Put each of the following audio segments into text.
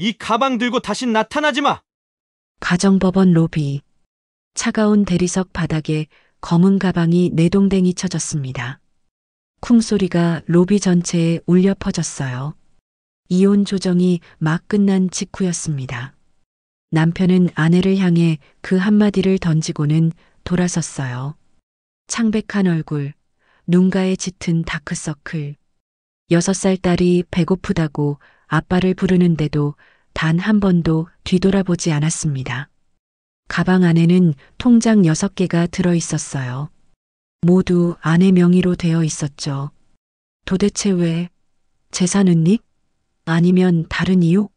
이 가방 들고 다신 나타나지 마! 가정법원 로비. 차가운 대리석 바닥에 검은 가방이 내동댕이 쳐졌습니다. 쿵 소리가 로비 전체에 울려 퍼졌어요. 이혼 조정이 막 끝난 직후였습니다. 남편은 아내를 향해 그 한마디를 던지고는 돌아섰어요. 창백한 얼굴, 눈가에 짙은 다크서클. 6살 딸이 배고프다고 아빠를 부르는데도 단 한 번도 뒤돌아보지 않았습니다. 가방 안에는 통장 6개가 들어 있었어요. 모두 아내 명의로 되어 있었죠. 도대체 왜? 재산 은닉? 아니면 다른 이유?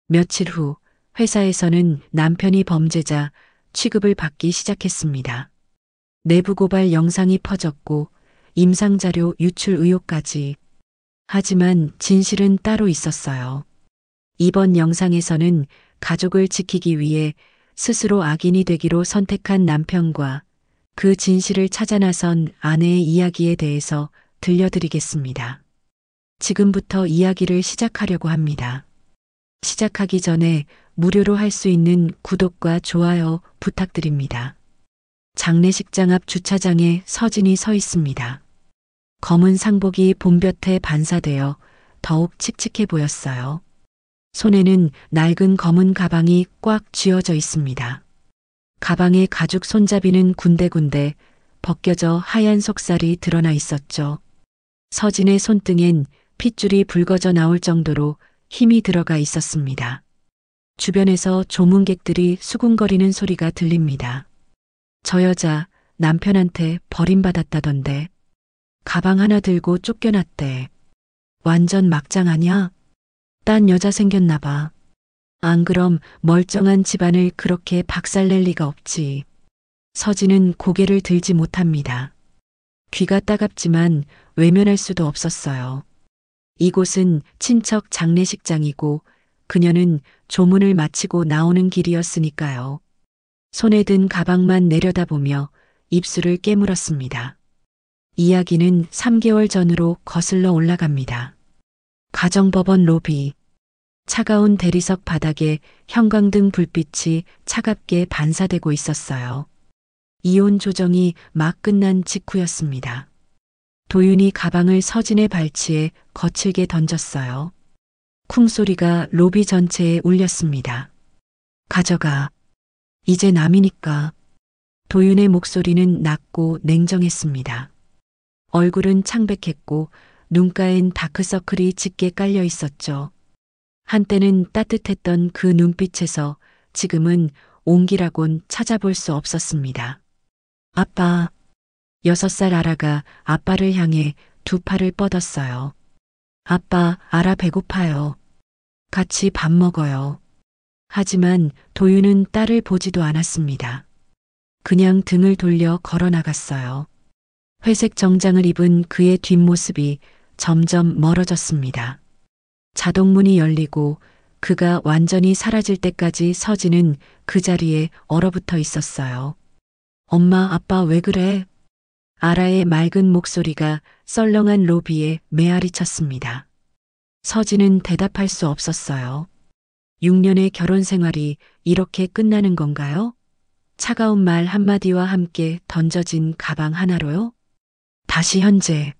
며칠 후 회사에서는 남편이 범죄자 취급을 받기 시작했습니다. 내부 고발 영상이 퍼졌고 임상자료 유출 의혹까지. 하지만 진실은 따로 있었어요. 이번 영상에서는 가족을 지키기 위해 스스로 악인이 되기로 선택한 남편과 그 진실을 찾아 나선 아내의 이야기에 대해서 들려드리겠습니다. 지금부터 이야기를 시작하려고 합니다. 시작하기 전에 무료로 할 수 있는 구독과 좋아요 부탁드립니다. 장례식장 앞 주차장에 서진이 서 있습니다. 검은 상복이 봄볕에 반사되어 더욱 칙칙해 보였어요. 손에는 낡은 검은 가방이 꽉 쥐어져 있습니다. 가방의 가죽 손잡이는 군데군데 벗겨져 하얀 속살이 드러나 있었죠. 서진의 손등엔 핏줄이 붉어져 나올 정도로 힘이 들어가 있었습니다. 주변에서 조문객들이 수군거리는 소리가 들립니다. 저 여자 남편한테 버림받았다던데. 가방 하나 들고 쫓겨났대. 완전 막장 아냐? 딴 여자 생겼나 봐. 안 그럼 멀쩡한 집안을 그렇게 박살낼 리가 없지. 서진은 고개를 들지 못합니다. 귀가 따갑지만 외면할 수도 없었어요. 이곳은 친척 장례식장이고 그녀는 조문을 마치고 나오는 길이었으니까요. 손에 든 가방만 내려다보며 입술을 깨물었습니다. 이야기는 3개월 전으로 거슬러 올라갑니다. 가정법원 로비. 차가운 대리석 바닥에 형광등 불빛이 차갑게 반사되고 있었어요. 이혼 조정이 막 끝난 직후였습니다. 도윤이 가방을 서진의 발치에 거칠게 던졌어요. 쿵 소리가 로비 전체에 울렸습니다. 가져가. 이제 남이니까. 도윤의 목소리는 낮고 냉정했습니다. 얼굴은 창백했고 눈가엔 다크서클이 짙게 깔려 있었죠. 한때는 따뜻했던 그 눈빛에서 지금은 온기라곤 찾아볼 수 없었습니다. 아빠. 6살 아라가 아빠를 향해 두 팔을 뻗었어요. 아빠, 아라 배고파요. 같이 밥 먹어요. 하지만 도윤은 딸을 보지도 않았습니다. 그냥 등을 돌려 걸어 나갔어요. 회색 정장을 입은 그의 뒷모습이 점점 멀어졌습니다. 자동문이 열리고 그가 완전히 사라질 때까지 서진은 그 자리에 얼어붙어 있었어요. 엄마, 아빠 왜 그래? 아라의 맑은 목소리가 썰렁한 로비에 메아리 쳤습니다. 서진은 대답할 수 없었어요. 6년의 결혼 생활이 이렇게 끝나는 건가요? 차가운 말 한마디와 함께 던져진 가방 하나로요? 다시 현재.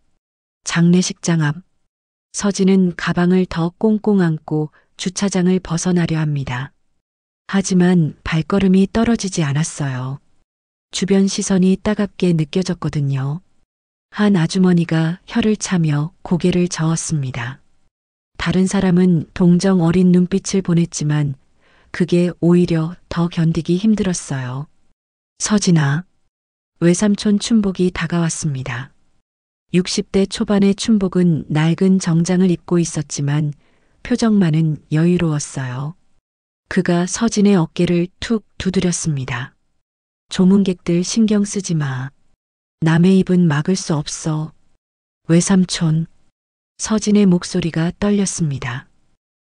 장례식장 앞. 서진은 가방을 더 꽁꽁 안고 주차장을 벗어나려 합니다. 하지만 발걸음이 떨어지지 않았어요. 주변 시선이 따갑게 느껴졌거든요. 한 아주머니가 혀를 차며 고개를 저었습니다. 다른 사람은 동정 어린 눈빛을 보냈지만 그게 오히려 더 견디기 힘들었어요. 서진아. 외삼촌 춘복이 다가왔습니다. 60대 초반의 춘복은 낡은 정장을 입고 있었지만 표정만은 여유로웠어요. 그가 서진의 어깨를 툭 두드렸습니다. 조문객들 신경 쓰지 마. 남의 입은 막을 수 없어. 외삼촌. 서진의 목소리가 떨렸습니다.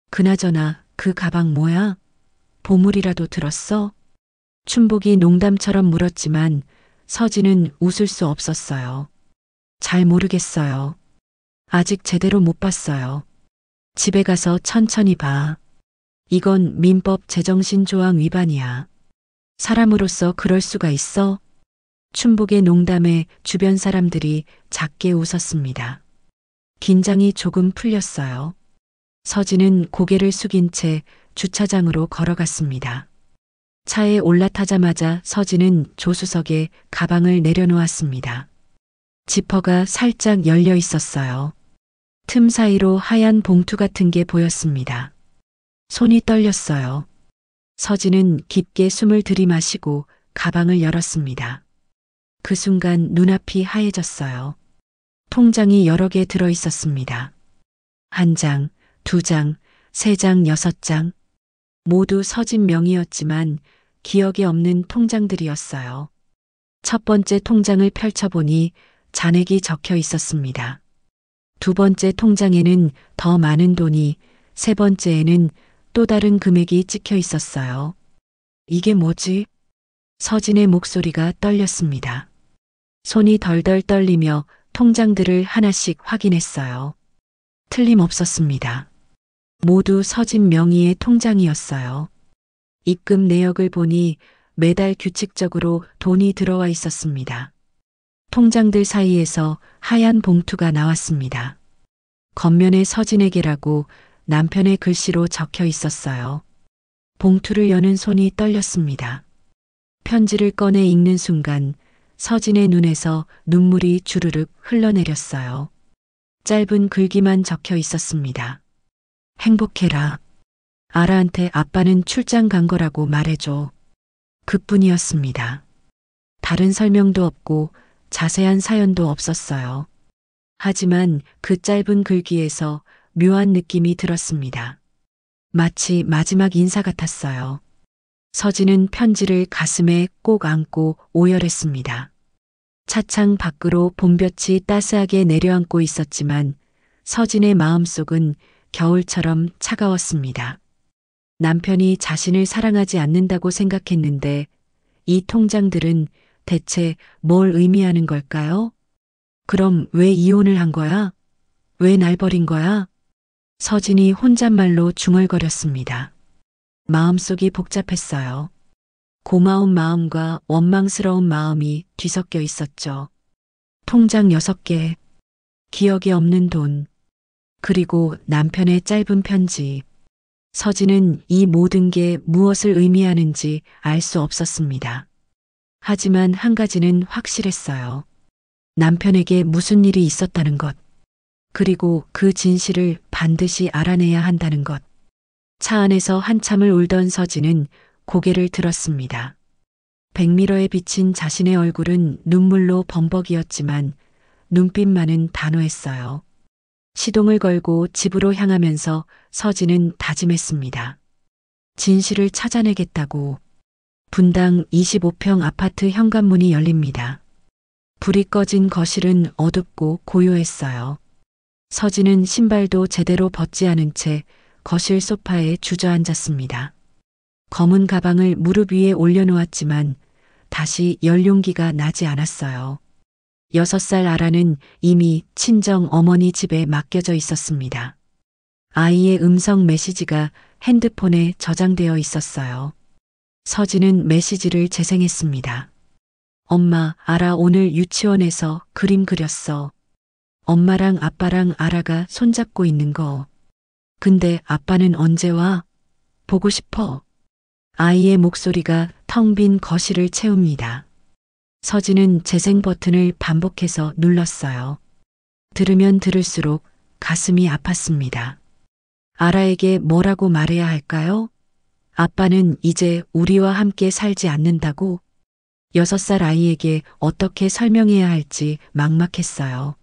그나저나 그 가방 뭐야? 보물이라도 들었어? 춘복이 농담처럼 물었지만 서진은 웃을 수 없었어요. 잘 모르겠어요. 아직 제대로 못 봤어요. 집에 가서 천천히 봐. 이건 민법 제정신 조항 위반이야. 사람으로서 그럴 수가 있어? 춘복의 농담에 주변 사람들이 작게 웃었습니다. 긴장이 조금 풀렸어요. 서진은 고개를 숙인 채 주차장으로 걸어갔습니다. 차에 올라타자마자 서진은 조수석에 가방을 내려놓았습니다. 지퍼가 살짝 열려 있었어요. 틈 사이로 하얀 봉투 같은 게 보였습니다. 손이 떨렸어요. 서진은 깊게 숨을 들이마시고 가방을 열었습니다. 그 순간 눈앞이 하얘졌어요. 통장이 여러 개 들어 있었습니다. 1장, 2장, 3장, 6장. 모두 서진 명의였지만 기억에 없는 통장들이었어요. 첫 번째 통장을 펼쳐보니 잔액이 적혀 있었습니다. 두 번째 통장에는 더 많은 돈이, 세 번째에는 또 다른 금액이 찍혀 있었어요. 이게 뭐지? 서진의 목소리가 떨렸습니다. 손이 덜덜 떨리며 통장들을 하나씩 확인했어요. 틀림없었습니다. 모두 서진 명의의 통장이었어요. 입금 내역을 보니 매달 규칙적으로 돈이 들어와 있었습니다. 통장들 사이에서 하얀 봉투가 나왔습니다. 겉면에 서진에게라고 남편의 글씨로 적혀 있었어요. 봉투를 여는 손이 떨렸습니다. 편지를 꺼내 읽는 순간 서진의 눈에서 눈물이 주르륵 흘러내렸어요. 짧은 글귀만 적혀 있었습니다. 행복해라. 아라한테 아빠는 출장 간 거라고 말해줘. 그뿐이었습니다. 다른 설명도 없고 자세한 사연도 없었어요. 하지만 그 짧은 글귀에서 묘한 느낌이 들었습니다. 마치 마지막 인사 같았어요. 서진은 편지를 가슴에 꼭 안고 오열했습니다. 차창 밖으로 봄볕이 따스하게 내려앉고 있었지만 서진의 마음속은 겨울처럼 차가웠습니다. 남편이 자신을 사랑하지 않는다고 생각했는데 이 통장들은 대체 뭘 의미하는 걸까요? 그럼 왜 이혼을 한 거야? 왜 날 버린 거야? 서진이 혼잣말로 중얼거렸습니다. 마음속이 복잡했어요. 고마운 마음과 원망스러운 마음이 뒤섞여 있었죠. 통장 6개, 기억에 없는 돈, 그리고 남편의 짧은 편지. 서진은 이 모든 게 무엇을 의미하는지 알 수 없었습니다. 하지만 한 가지는 확실했어요. 남편에게 무슨 일이 있었다는 것. 그리고 그 진실을 반드시 알아내야 한다는 것. 차 안에서 한참을 울던 서진은 고개를 들었습니다. 백미러에 비친 자신의 얼굴은 눈물로 범벅이었지만 눈빛만은 단호했어요. 시동을 걸고 집으로 향하면서 서진은 다짐했습니다. 진실을 찾아내겠다고. 분당 25평 아파트 현관문이 열립니다. 불이 꺼진 거실은 어둡고 고요했어요. 서진은 신발도 제대로 벗지 않은 채 거실 소파에 주저앉았습니다. 검은 가방을 무릎 위에 올려놓았지만 다시 열 용기가 나지 않았어요. 6살 아라는 이미 친정 어머니 집에 맡겨져 있었습니다. 아이의 음성 메시지가 핸드폰에 저장되어 있었어요. 서진은 메시지를 재생했습니다. 엄마, 아라 오늘 유치원에서 그림 그렸어. 엄마랑 아빠랑 아라가 손잡고 있는 거. 근데 아빠는 언제 와? 보고 싶어. 아이의 목소리가 텅 빈 거실을 채웁니다. 서진은 재생 버튼을 반복해서 눌렀어요. 들으면 들을수록 가슴이 아팠습니다. 아라에게 뭐라고 말해야 할까요? 아빠는 이제 우리와 함께 살지 않는다고? 6살 아이에게 어떻게 설명해야 할지 막막했어요.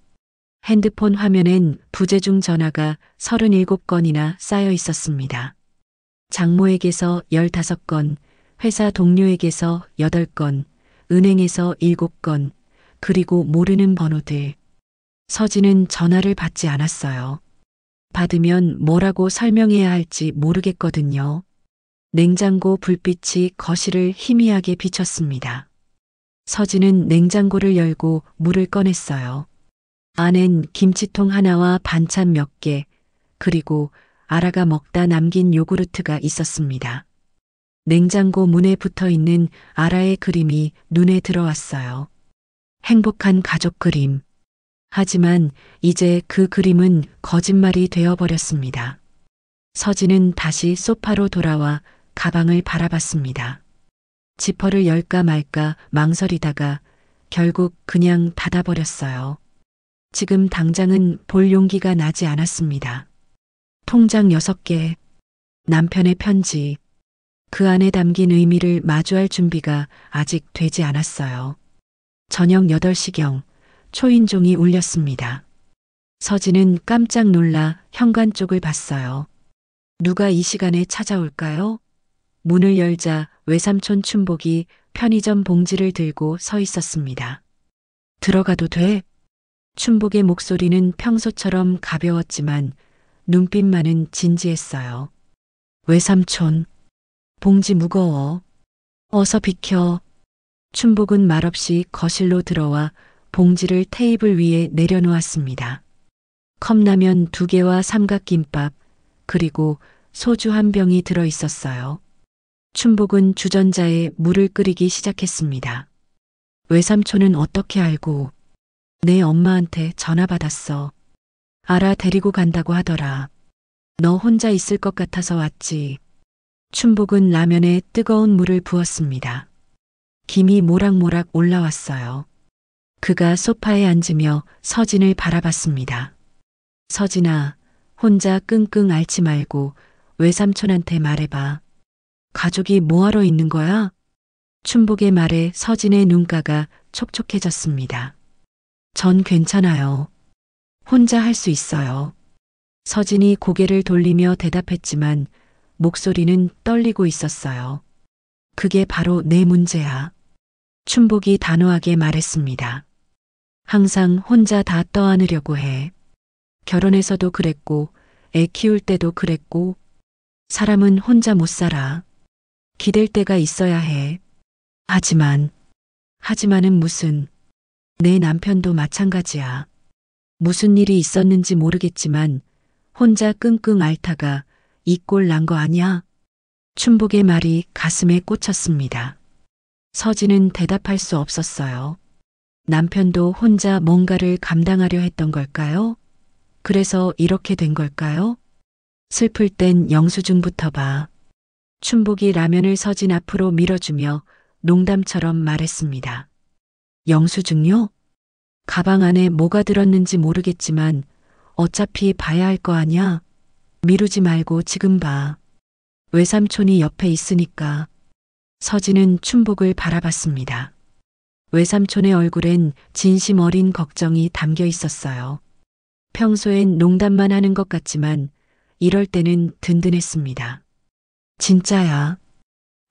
핸드폰 화면엔 부재중 전화가 37건이나 쌓여 있었습니다. 장모에게서 15건, 회사 동료에게서 8건, 은행에서 7건, 그리고 모르는 번호들. 서진은 전화를 받지 않았어요. 받으면 뭐라고 설명해야 할지 모르겠거든요. 냉장고 불빛이 거실을 희미하게 비췄습니다. 서진은 냉장고를 열고 물을 꺼냈어요. 안엔 김치통 하나와 반찬 몇 개, 그리고 아라가 먹다 남긴 요구르트가 있었습니다. 냉장고 문에 붙어 있는 아라의 그림이 눈에 들어왔어요. 행복한 가족 그림. 하지만 이제 그 그림은 거짓말이 되어버렸습니다. 서진은 다시 소파로 돌아와 가방을 바라봤습니다. 지퍼를 열까 말까 망설이다가 결국 그냥 닫아버렸어요. 지금 당장은 볼 용기가 나지 않았습니다. 통장 6개, 남편의 편지, 그 안에 담긴 의미를 마주할 준비가 아직 되지 않았어요. 저녁 8시경 초인종이 울렸습니다. 서진은 깜짝 놀라 현관 쪽을 봤어요. 누가 이 시간에 찾아올까요? 문을 열자 외삼촌 춘복이 편의점 봉지를 들고 서 있었습니다. 들어가도 돼? 춘복의 목소리는 평소처럼 가벼웠지만 눈빛만은 진지했어요. 외삼촌, 봉지 무거워. 어서 비켜. 춘복은 말없이 거실로 들어와 봉지를 테이블 위에 내려놓았습니다. 컵라면 2개와 삼각김밥, 그리고 소주 1병이 들어 있었어요. 춘복은 주전자에 물을 끓이기 시작했습니다. 외삼촌은 어떻게 알고? 내 엄마한테 전화 받았어. 알아 데리고 간다고 하더라. 너 혼자 있을 것 같아서 왔지. 춘복은 라면에 뜨거운 물을 부었습니다. 김이 모락모락 올라왔어요. 그가 소파에 앉으며 서진을 바라봤습니다. 서진아, 혼자 끙끙 앓지 말고 외삼촌한테 말해봐. 가족이 뭐하러 있는 거야? 춘복의 말에 서진의 눈가가 촉촉해졌습니다. 전 괜찮아요. 혼자 할 수 있어요. 서진이 고개를 돌리며 대답했지만 목소리는 떨리고 있었어요. 그게 바로 내 문제야. 춘복이 단호하게 말했습니다. 항상 혼자 다 떠안으려고 해. 결혼해서도 그랬고, 애 키울 때도 그랬고, 사람은 혼자 못 살아. 기댈 때가 있어야 해. 하지만은 무슨, 내 남편도 마찬가지야. 무슨 일이 있었는지 모르겠지만, 혼자 끙끙 앓다가 이 꼴 난 거 아니야? 춘복의 말이 가슴에 꽂혔습니다. 서진은 대답할 수 없었어요. 남편도 혼자 뭔가를 감당하려 했던 걸까요? 그래서 이렇게 된 걸까요? 슬플 땐 영수증부터 봐. 춘복이 라면을 서진 앞으로 밀어주며 농담처럼 말했습니다. 영수증요? 가방 안에 뭐가 들었는지 모르겠지만 어차피 봐야 할 거 아냐? 미루지 말고 지금 봐. 외삼촌이 옆에 있으니까. 서진은 춘복을 바라봤습니다. 외삼촌의 얼굴엔 진심 어린 걱정이 담겨 있었어요. 평소엔 농담만 하는 것 같지만 이럴 때는 든든했습니다. 진짜야.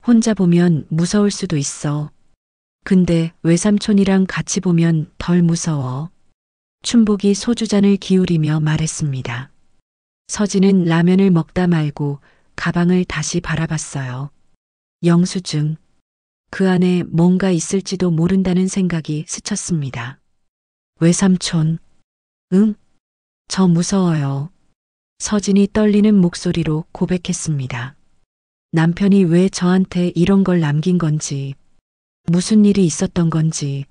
혼자 보면 무서울 수도 있어. 근데 외삼촌이랑 같이 보면 덜 무서워. 춘복이 소주잔을 기울이며 말했습니다. 서진은 라면을 먹다 말고 가방을 다시 바라봤어요. 영수증. 그 안에 뭔가 있을지도 모른다는 생각이 스쳤습니다. 외삼촌. 응? 저 무서워요. 서진이 떨리는 목소리로 고백했습니다. 남편이 왜 저한테 이런 걸 남긴 건지, 무슨 일이 있었던 건지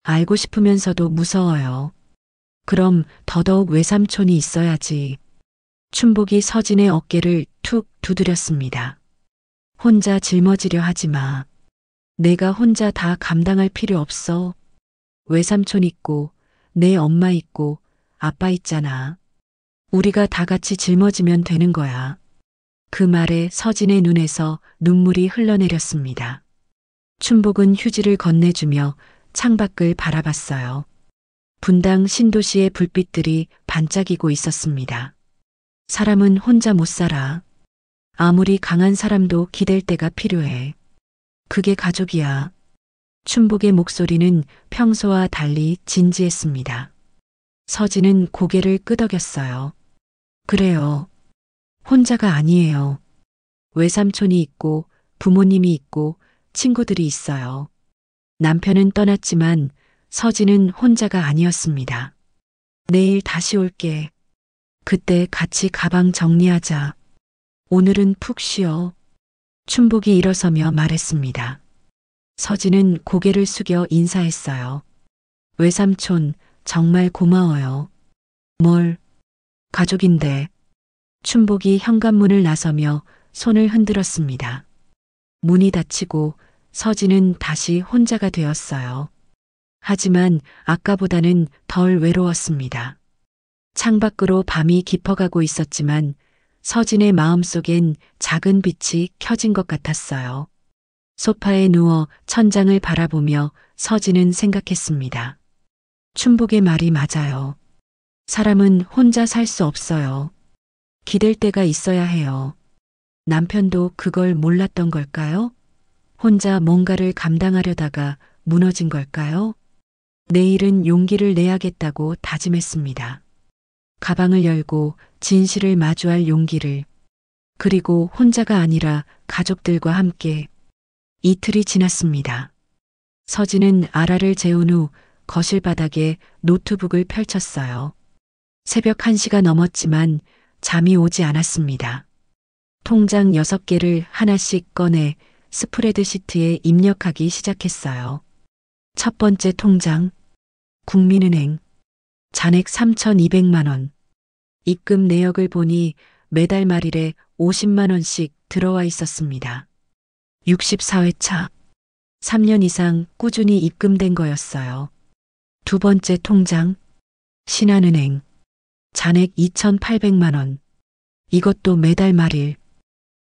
알고 싶으면서도 무서워요. 그럼 더더욱 외삼촌이 있어야지. 춘복이 서진의 어깨를 툭 두드렸습니다. 혼자 짊어지려 하지 마. 내가 혼자 다 감당할 필요 없어. 외삼촌 있고 내 엄마 있고 아빠 있잖아. 우리가 다 같이 짊어지면 되는 거야. 그 말에 서진의 눈에서 눈물이 흘러내렸습니다. 춘복은 휴지를 건네주며 창밖을 바라봤어요. 분당 신도시의 불빛들이 반짝이고 있었습니다. 사람은 혼자 못 살아. 아무리 강한 사람도 기댈 때가 필요해. 그게 가족이야. 춘복의 목소리는 평소와 달리 진지했습니다. 서진은 고개를 끄덕였어요. 그래요. 혼자가 아니에요. 외삼촌이 있고 부모님이 있고 친구들이 있어요. 남편은 떠났지만 서진은 혼자가 아니었습니다. 내일 다시 올게. 그때 같이 가방 정리하자. 오늘은 푹 쉬어. 춘복이 일어서며 말했습니다. 서진은 고개를 숙여 인사했어요. 외삼촌, 정말 고마워요. 뭘? 가족인데. 춘복이 현관문을 나서며 손을 흔들었습니다. 문이 닫히고 서진은 다시 혼자가 되었어요. 하지만 아까보다는 덜 외로웠습니다. 창밖으로 밤이 깊어가고 있었지만 서진의 마음속엔 작은 빛이 켜진 것 같았어요. 소파에 누워 천장을 바라보며 서진은 생각했습니다. 춘복의 말이 맞아요. 사람은 혼자 살 수 없어요. 기댈 때가 있어야 해요. 남편도 그걸 몰랐던 걸까요? 혼자 뭔가를 감당하려다가 무너진 걸까요? 내일은 용기를 내야겠다고 다짐했습니다. 가방을 열고 진실을 마주할 용기를, 그리고 혼자가 아니라 가족들과 함께. 이틀이 지났습니다. 서진은 아라를 재운 후 거실 바닥에 노트북을 펼쳤어요. 새벽 1시가 넘었지만 잠이 오지 않았습니다. 통장 6개를 하나씩 꺼내 스프레드시트에 입력하기 시작했어요. 첫 번째 통장, 국민은행, 잔액 3,200만 원. 입금 내역을 보니 매달 말일에 50만 원씩 들어와 있었습니다. 64회차. 3년 이상 꾸준히 입금된 거였어요. 두 번째 통장, 신한은행, 잔액 2,800만 원. 이것도 매달 말일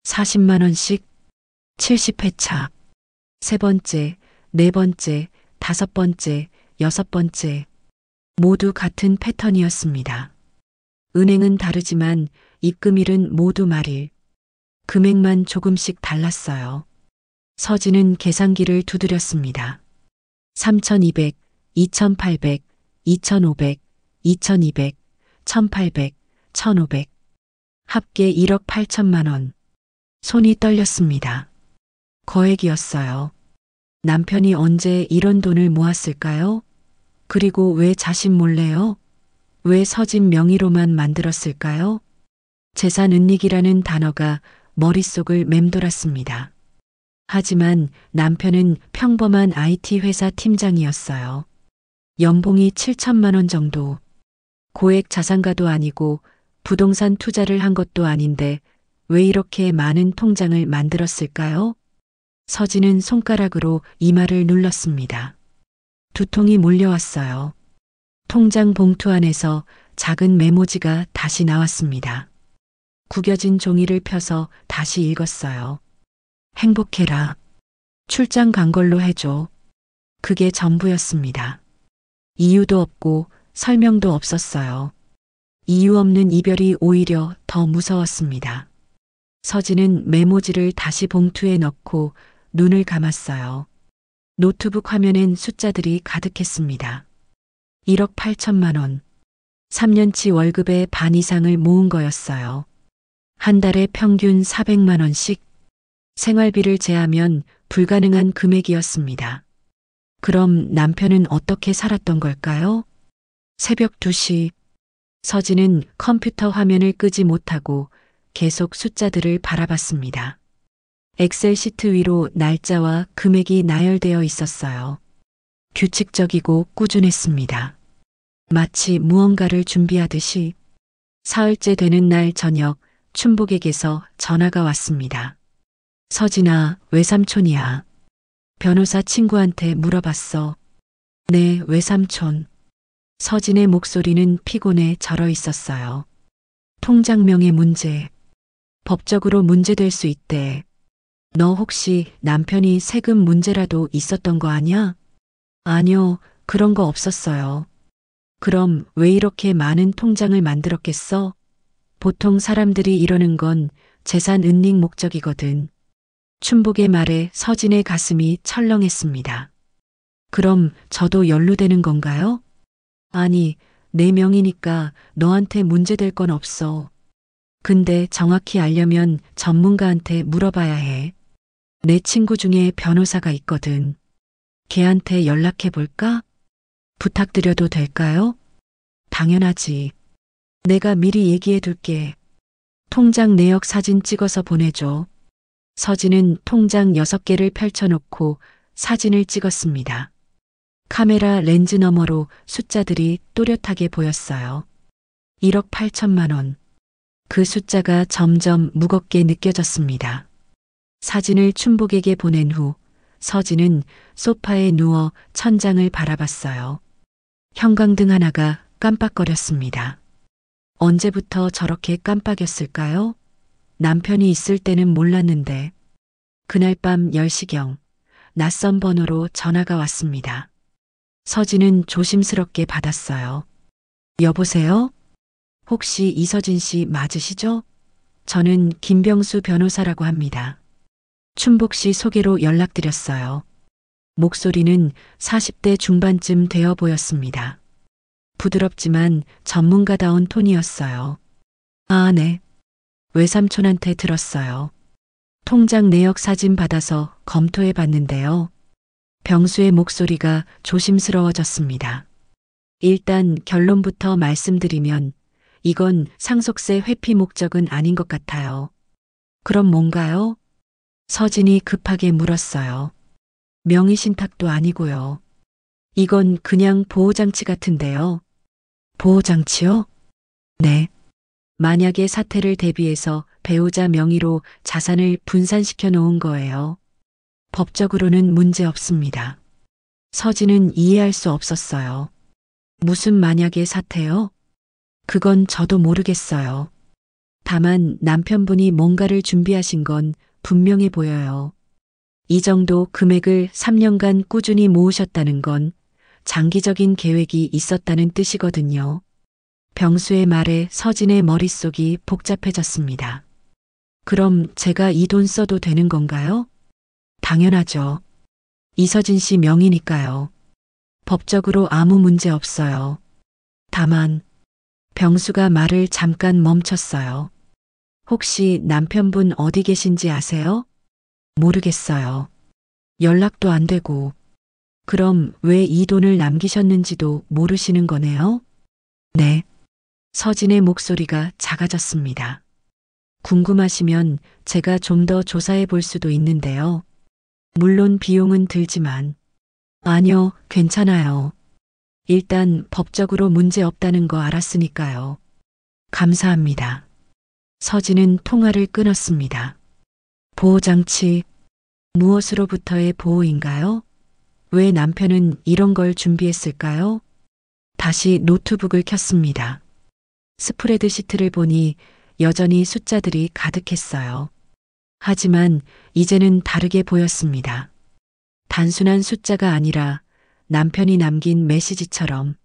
40만 원씩. 70회차. 세 번째, 네 번째, 다섯 번째, 여섯 번째. 모두 같은 패턴이었습니다. 은행은 다르지만 입금일은 모두 말일. 금액만 조금씩 달랐어요. 서진은 계산기를 두드렸습니다. 3,200, 2,800, 2,500, 2,200, 1,800, 1,500. 합계 1억 8천만 원. 손이 떨렸습니다. 거액이었어요. 남편이 언제 이런 돈을 모았을까요? 그리고 왜 자신 몰래요? 왜 서진 명의로만 만들었을까요? 재산 은닉이라는 단어가 머릿속을 맴돌았습니다. 하지만 남편은 평범한 IT 회사 팀장이었어요. 연봉이 7천만 원 정도. 고액 자산가도 아니고 부동산 투자를 한 것도 아닌데 왜 이렇게 많은 통장을 만들었을까요? 서진은 손가락으로 이마를 눌렀습니다. 두통이 몰려왔어요. 통장 봉투 안에서 작은 메모지가 다시 나왔습니다. 구겨진 종이를 펴서 다시 읽었어요. 행복해라. 출장 간 걸로 해줘. 그게 전부였습니다. 이유도 없고 설명도 없었어요. 이유 없는 이별이 오히려 더 무서웠습니다. 서진은 메모지를 다시 봉투에 넣고 눈을 감았어요. 노트북 화면엔 숫자들이 가득했습니다. 1억 8천만 원. 3년치 월급의 반 이상을 모은 거였어요. 한 달에 평균 400만 원씩. 생활비를 제하면 불가능한 금액이었습니다. 그럼 남편은 어떻게 살았던 걸까요? 새벽 2시. 서진은 컴퓨터 화면을 끄지 못하고 계속 숫자들을 바라봤습니다. 엑셀 시트 위로 날짜와 금액이 나열되어 있었어요. 규칙적이고 꾸준했습니다. 마치 무언가를 준비하듯이. 사흘째 되는 날 저녁 춘복에게서 전화가 왔습니다. 서진아, 외삼촌이야. 변호사 친구한테 물어봤어. 네, 외삼촌. 서진의 목소리는 피곤에 절어 있었어요. 통장명의 문제. 법적으로 문제될 수 있대. 너 혹시 남편이 세금 문제라도 있었던 거 아니야? 아니요, 그런 거 없었어요. 그럼 왜 이렇게 많은 통장을 만들었겠어? 보통 사람들이 이러는 건 재산 은닉 목적이거든. 춘복의 말에 서진의 가슴이 철렁했습니다. 그럼 저도 연루되는 건가요? 아니, 내 명이니까 너한테 문제될 건 없어. 근데 정확히 알려면 전문가한테 물어봐야 해. 내 친구 중에 변호사가 있거든. 걔한테 연락해 볼까? 부탁드려도 될까요? 당연하지. 내가 미리 얘기해 둘게. 통장 내역 사진 찍어서 보내줘. 서진은 통장 6개를 펼쳐놓고 사진을 찍었습니다. 카메라 렌즈 너머로 숫자들이 또렷하게 보였어요. 1억 8천만 원. 그 숫자가 점점 무겁게 느껴졌습니다. 사진을 춘복에게 보낸 후 서진은 소파에 누워 천장을 바라봤어요. 형광등 하나가 깜빡거렸습니다. 언제부터 저렇게 깜빡였을까요? 남편이 있을 때는 몰랐는데 그날 밤 10시경 낯선 번호로 전화가 왔습니다. 서진은 조심스럽게 받았어요. 여보세요? 혹시 이서진 씨 맞으시죠? 저는 김병수 변호사라고 합니다. 춘복 씨 소개로 연락드렸어요. 목소리는 40대 중반쯤 되어 보였습니다. 부드럽지만 전문가다운 톤이었어요. 아, 네. 외삼촌한테 들었어요. 통장 내역 사진 받아서 검토해 봤는데요. 병수의 목소리가 조심스러워졌습니다. 일단 결론부터 말씀드리면 이건 상속세 회피 목적은 아닌 것 같아요. 그럼 뭔가요? 서진이 급하게 물었어요. 명의신탁도 아니고요. 이건 그냥 보호장치 같은데요. 보호장치요? 네. 만약의 사태를 대비해서 배우자 명의로 자산을 분산시켜 놓은 거예요. 법적으로는 문제 없습니다. 서진은 이해할 수 없었어요. 무슨 만약의 사태요? 그건 저도 모르겠어요. 다만 남편분이 뭔가를 준비하신 건 분명해 보여요. 이 정도 금액을 3년간 꾸준히 모으셨다는 건 장기적인 계획이 있었다는 뜻이거든요. 병수의 말에 서진의 머릿속이 복잡해졌습니다. 그럼 제가 이 돈 써도 되는 건가요? 당연하죠. 이서진 씨 명의니까요. 법적으로 아무 문제 없어요. 다만 병수가 말을 잠깐 멈췄어요. 혹시 남편분 어디 계신지 아세요? 모르겠어요. 연락도 안 되고. 그럼 왜 이 돈을 남기셨는지도 모르시는 거네요? 네. 서진의 목소리가 작아졌습니다. 궁금하시면 제가 좀 더 조사해 볼 수도 있는데요. 물론 비용은 들지만. 아니요, 괜찮아요. 일단 법적으로 문제 없다는 거 알았으니까요. 감사합니다. 서진은 통화를 끊었습니다. 보호장치, 무엇으로부터의 보호인가요? 왜 남편은 이런 걸 준비했을까요? 다시 노트북을 켰습니다. 스프레드 시트를 보니 여전히 숫자들이 가득했어요. 하지만 이제는 다르게 보였습니다. 단순한 숫자가 아니라 남편이 남긴 메시지처럼.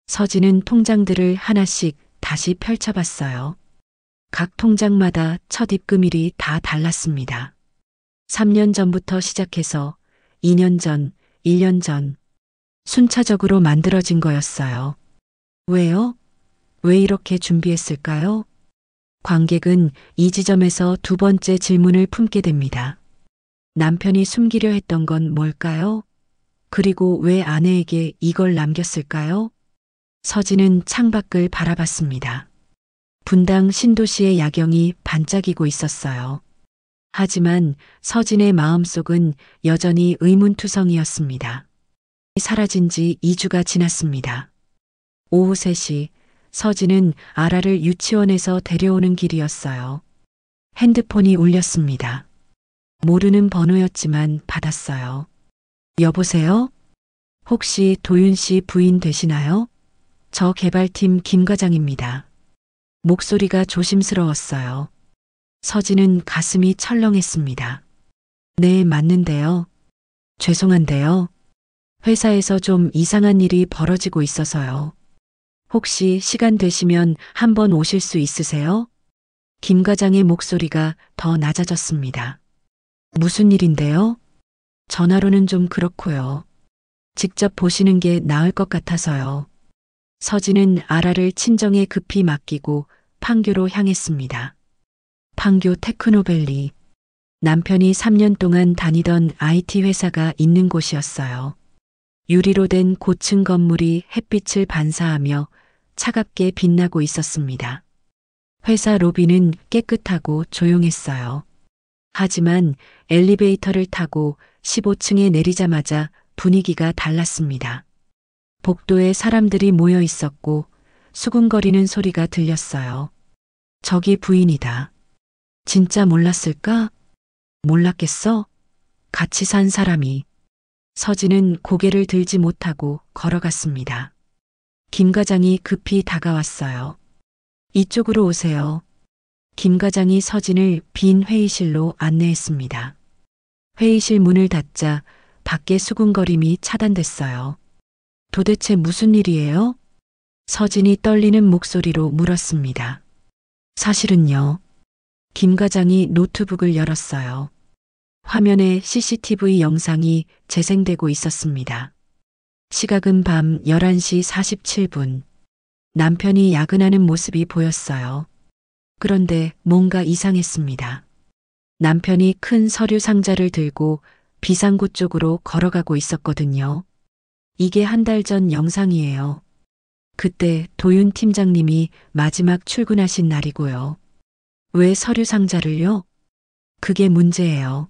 서진은 통장들을 하나씩 다시 펼쳐봤어요. 각 통장마다 첫 입금일이 다 달랐습니다. 3년 전부터 시작해서 2년 전, 1년 전, 순차적으로 만들어진 거였어요. 왜요? 왜 이렇게 준비했을까요? 관객은 이 지점에서 두 번째 질문을 품게 됩니다. 남편이 숨기려 했던 건 뭘까요? 그리고 왜 아내에게 이걸 남겼을까요? 서진은 창밖을 바라봤습니다. 분당 신도시의 야경이 반짝이고 있었어요. 하지만 서진의 마음속은 여전히 의문투성이었습니다. 사라진 지 2주가 지났습니다. 오후 3시 서진은 아라를 유치원에서 데려오는 길이었어요. 핸드폰이 울렸습니다. 모르는 번호였지만 받았어요. 여보세요? 혹시 도윤 씨 부인 되시나요? 저 개발팀 김 과장입니다. 목소리가 조심스러웠어요. 서진은 가슴이 철렁했습니다. 네, 맞는데요. 죄송한데요. 회사에서 좀 이상한 일이 벌어지고 있어서요. 혹시 시간 되시면 한번 오실 수 있으세요? 김 과장의 목소리가 더 낮아졌습니다. 무슨 일인데요? 전화로는 좀 그렇고요. 직접 보시는 게 나을 것 같아서요. 서진은 아라를 친정에 급히 맡기고 판교로 향했습니다. 판교 테크노밸리. 남편이 3년 동안 다니던 IT 회사가 있는 곳이었어요. 유리로 된 고층 건물이 햇빛을 반사하며 차갑게 빛나고 있었습니다. 회사 로비는 깨끗하고 조용했어요. 하지만 엘리베이터를 타고 15층에 내리자마자 분위기가 달랐습니다. 복도에 사람들이 모여 있었고 수군거리는 소리가 들렸어요. 저기 부인이다. 진짜 몰랐을까? 몰랐겠어? 같이 산 사람이. 서진은 고개를 들지 못하고 걸어갔습니다. 김 과장이 급히 다가왔어요. 이쪽으로 오세요. 김 과장이 서진을 빈 회의실로 안내했습니다. 회의실 문을 닫자 밖에 수군거림이 차단됐어요. 도대체 무슨 일이에요? 서진이 떨리는 목소리로 물었습니다. 사실은요. 김 과장이 노트북을 열었어요. 화면에 CCTV 영상이 재생되고 있었습니다. 시각은 밤 11시 47분. 남편이 야근하는 모습이 보였어요. 그런데 뭔가 이상했습니다. 남편이 큰 서류 상자를 들고 비상구 쪽으로 걸어가고 있었거든요. 이게 한 달 전 영상이에요. 그때 도윤 팀장님이 마지막 출근하신 날이고요. 왜 서류 상자를요? 그게 문제예요.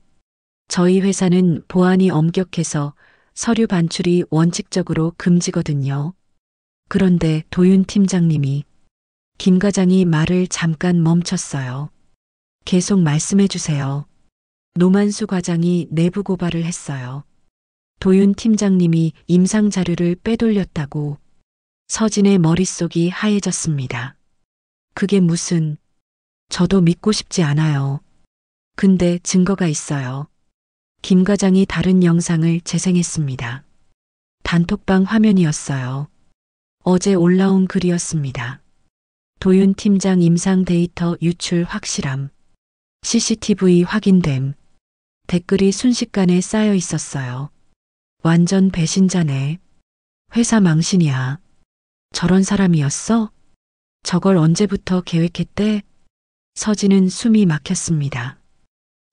저희 회사는 보안이 엄격해서 서류 반출이 원칙적으로 금지거든요. 그런데 도윤 팀장님이 김 과장이 말을 잠깐 멈췄어요. 계속 말씀해 주세요. 노만수 과장이 내부 고발을 했어요. 도윤 팀장님이 임상 자료를 빼돌렸다고. 서진의 머릿속이 하얘졌습니다. 그게 무슨... 저도 믿고 싶지 않아요. 근데 증거가 있어요. 김 과장이 다른 영상을 재생했습니다. 단톡방 화면이었어요. 어제 올라온 글이었습니다. 도윤 팀장 임상 데이터 유출 확실함. CCTV 확인됨. 댓글이 순식간에 쌓여 있었어요. 완전 배신자네. 회사 망신이야. 저런 사람이었어? 저걸 언제부터 계획했대? 서진은 숨이 막혔습니다.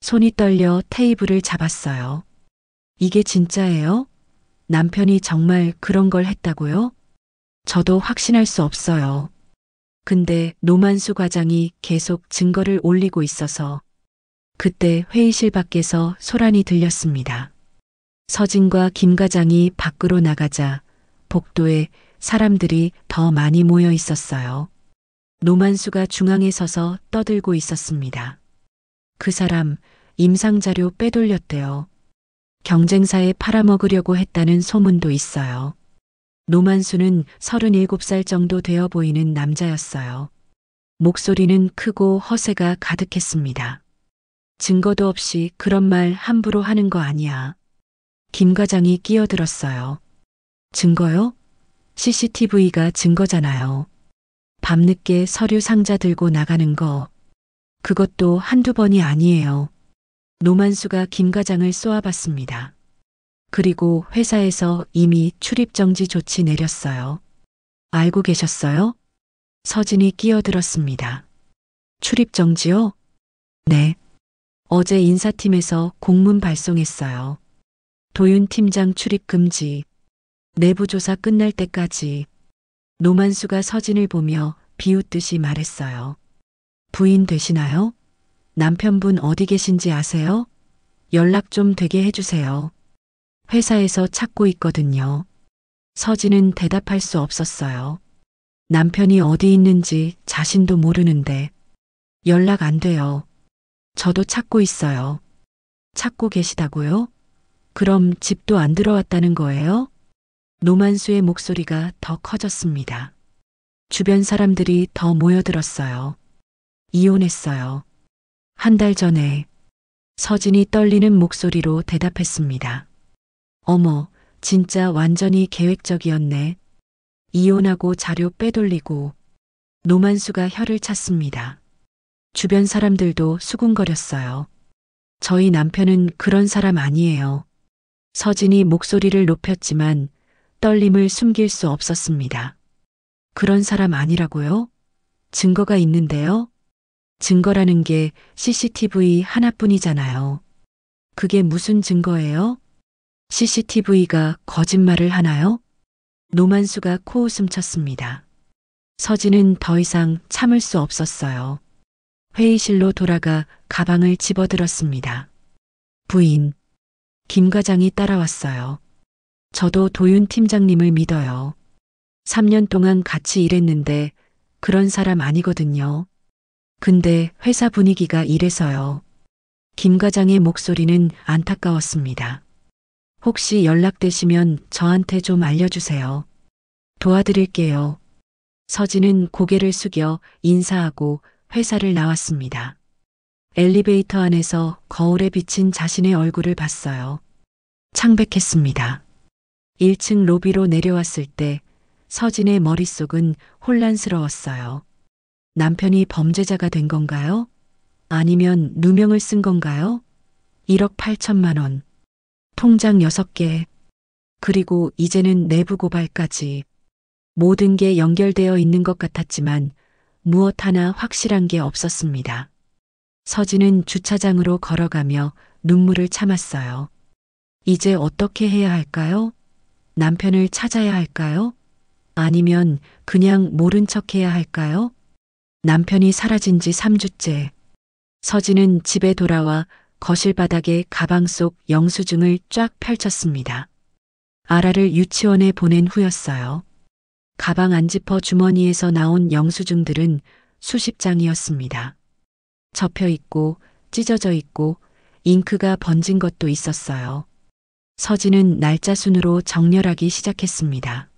손이 떨려 테이블을 잡았어요. 이게 진짜예요? 남편이 정말 그런 걸 했다고요? 저도 확신할 수 없어요. 근데 노만수 과장이 계속 증거를 올리고 있어서 그때 회의실 밖에서 소란이 들렸습니다. 서진과 김 과장이 밖으로 나가자 복도에 사람들이 더 많이 모여 있었어요. 노만수가 중앙에 서서 떠들고 있었습니다. 그 사람 임상자료 빼돌렸대요. 경쟁사에 팔아먹으려고 했다는 소문도 있어요. 노만수는 37살 정도 되어 보이는 남자였어요. 목소리는 크고 허세가 가득했습니다. 증거도 없이 그런 말 함부로 하는 거 아니야. 김 과장이 끼어들었어요. 증거요? CCTV가 증거잖아요. 밤늦게 서류 상자 들고 나가는 거. 그것도 한두 번이 아니에요. 노만수가 김 과장을 쏘아봤습니다. 그리고 회사에서 이미 출입정지 조치 내렸어요. 알고 계셨어요? 서진이 끼어들었습니다. 출입정지요? 네. 어제 인사팀에서 공문 발송했어요. 도윤 팀장 출입 금지. 내부 조사 끝날 때까지. 노만수가 서진을 보며 비웃듯이 말했어요. 부인 되시나요? 남편분 어디 계신지 아세요? 연락 좀 되게 해주세요. 회사에서 찾고 있거든요. 서진은 대답할 수 없었어요. 남편이 어디 있는지 자신도 모르는데 연락 안 돼요. 저도 찾고 있어요. 찾고 계시다고요? 그럼 집도 안 들어왔다는 거예요? 노만수의 목소리가 더 커졌습니다. 주변 사람들이 더 모여들었어요. 이혼했어요. 한 달 전에. 서진이 떨리는 목소리로 대답했습니다. 어머, 진짜 완전히 계획적이었네. 이혼하고 자료 빼돌리고. 노만수가 혀를 찼습니다. 주변 사람들도 수군거렸어요. 저희 남편은 그런 사람 아니에요. 서진이 목소리를 높였지만 떨림을 숨길 수 없었습니다. 그런 사람 아니라고요? 증거가 있는데요? 증거라는 게 CCTV 하나뿐이잖아요. 그게 무슨 증거예요? CCTV가 거짓말을 하나요? 노만수가 코웃음 쳤습니다. 서진은 더 이상 참을 수 없었어요. 회의실로 돌아가 가방을 집어들었습니다. 부인, 김 과장이 따라왔어요. 저도 도윤 팀장님을 믿어요. 3년 동안 같이 일했는데 그런 사람 아니거든요. 근데 회사 분위기가 이래서요. 김 과장의 목소리는 안타까웠습니다. 혹시 연락되시면 저한테 좀 알려주세요. 도와드릴게요. 서진은 고개를 숙여 인사하고 회사를 나왔습니다. 엘리베이터 안에서 거울에 비친 자신의 얼굴을 봤어요. 창백했습니다. 1층 로비로 내려왔을 때 서진의 머릿속은 혼란스러웠어요. 남편이 범죄자가 된 건가요? 아니면 누명을 쓴 건가요? 1억 8천만 원. 통장 6개. 그리고 이제는 내부 고발까지. 모든 게 연결되어 있는 것 같았지만 무엇 하나 확실한 게 없었습니다. 서진은 주차장으로 걸어가며 눈물을 참았어요. 이제 어떻게 해야 할까요? 남편을 찾아야 할까요? 아니면 그냥 모른 척 해야 할까요? 남편이 사라진 지 3주째. 서진은 집에 돌아와 거실 바닥에 가방 속 영수증을 쫙 펼쳤습니다. 아라를 유치원에 보낸 후였어요. 가방 안지퍼 주머니에서 나온 영수증들은 수십 장이었습니다. 접혀 있고 찢어져 있고 잉크가 번진 것도 있었어요. 서진은 날짜 순으로 정렬하기 시작했습니다.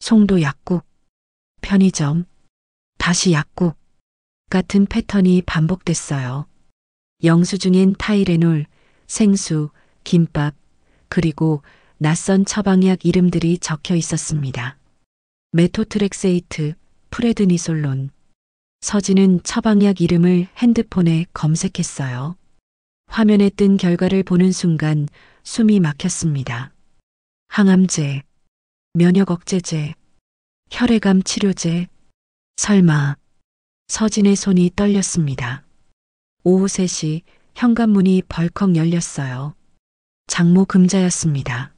송도 약국, 편의점, 다시 약국 같은 패턴이 반복됐어요. 영수증엔 타이레놀, 생수, 김밥, 그리고 낯선 처방약 이름들이 적혀 있었습니다. 메토트렉세이트, 프레드니솔론. 서진은 처방약 이름을 핸드폰에 검색했어요. 화면에 뜬 결과를 보는 순간 숨이 막혔습니다. 항암제, 면역억제제, 혈액암 치료제. 설마. 서진의 손이 떨렸습니다. 오후 3시 현관문이 벌컥 열렸어요. 장모 금자였습니다.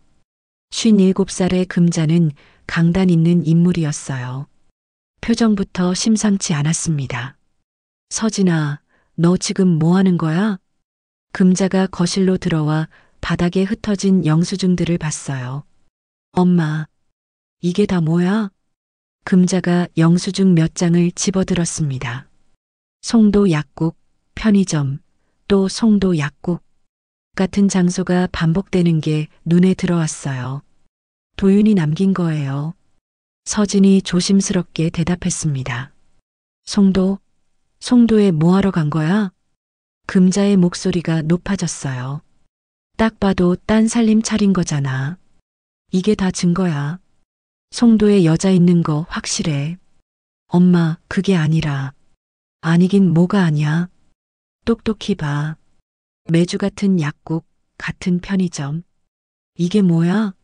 57살의 금자는 강단 있는 인물이었어요. 표정부터 심상치 않았습니다. 서진아, 너 지금 뭐 하는 거야? 금자가 거실로 들어와 바닥에 흩어진 영수증들을 봤어요. 엄마, 이게 다 뭐야? 금자가 영수증 몇 장을 집어들었습니다. 송도 약국, 편의점, 또 송도 약국 같은 장소가 반복되는 게 눈에 들어왔어요. 도윤이 남긴 거예요. 서진이 조심스럽게 대답했습니다. 송도에 뭐하러 간 거야? 금자의 목소리가 높아졌어요. 딱 봐도 딴 살림 차린 거잖아. 이게 다 증거야. 송도에 여자 있는 거 확실해. 엄마, 그게 아니라. 아니긴 뭐가 아니야. 똑똑히 봐. 매주 같은 약국, 같은 편의점. 이게 뭐야?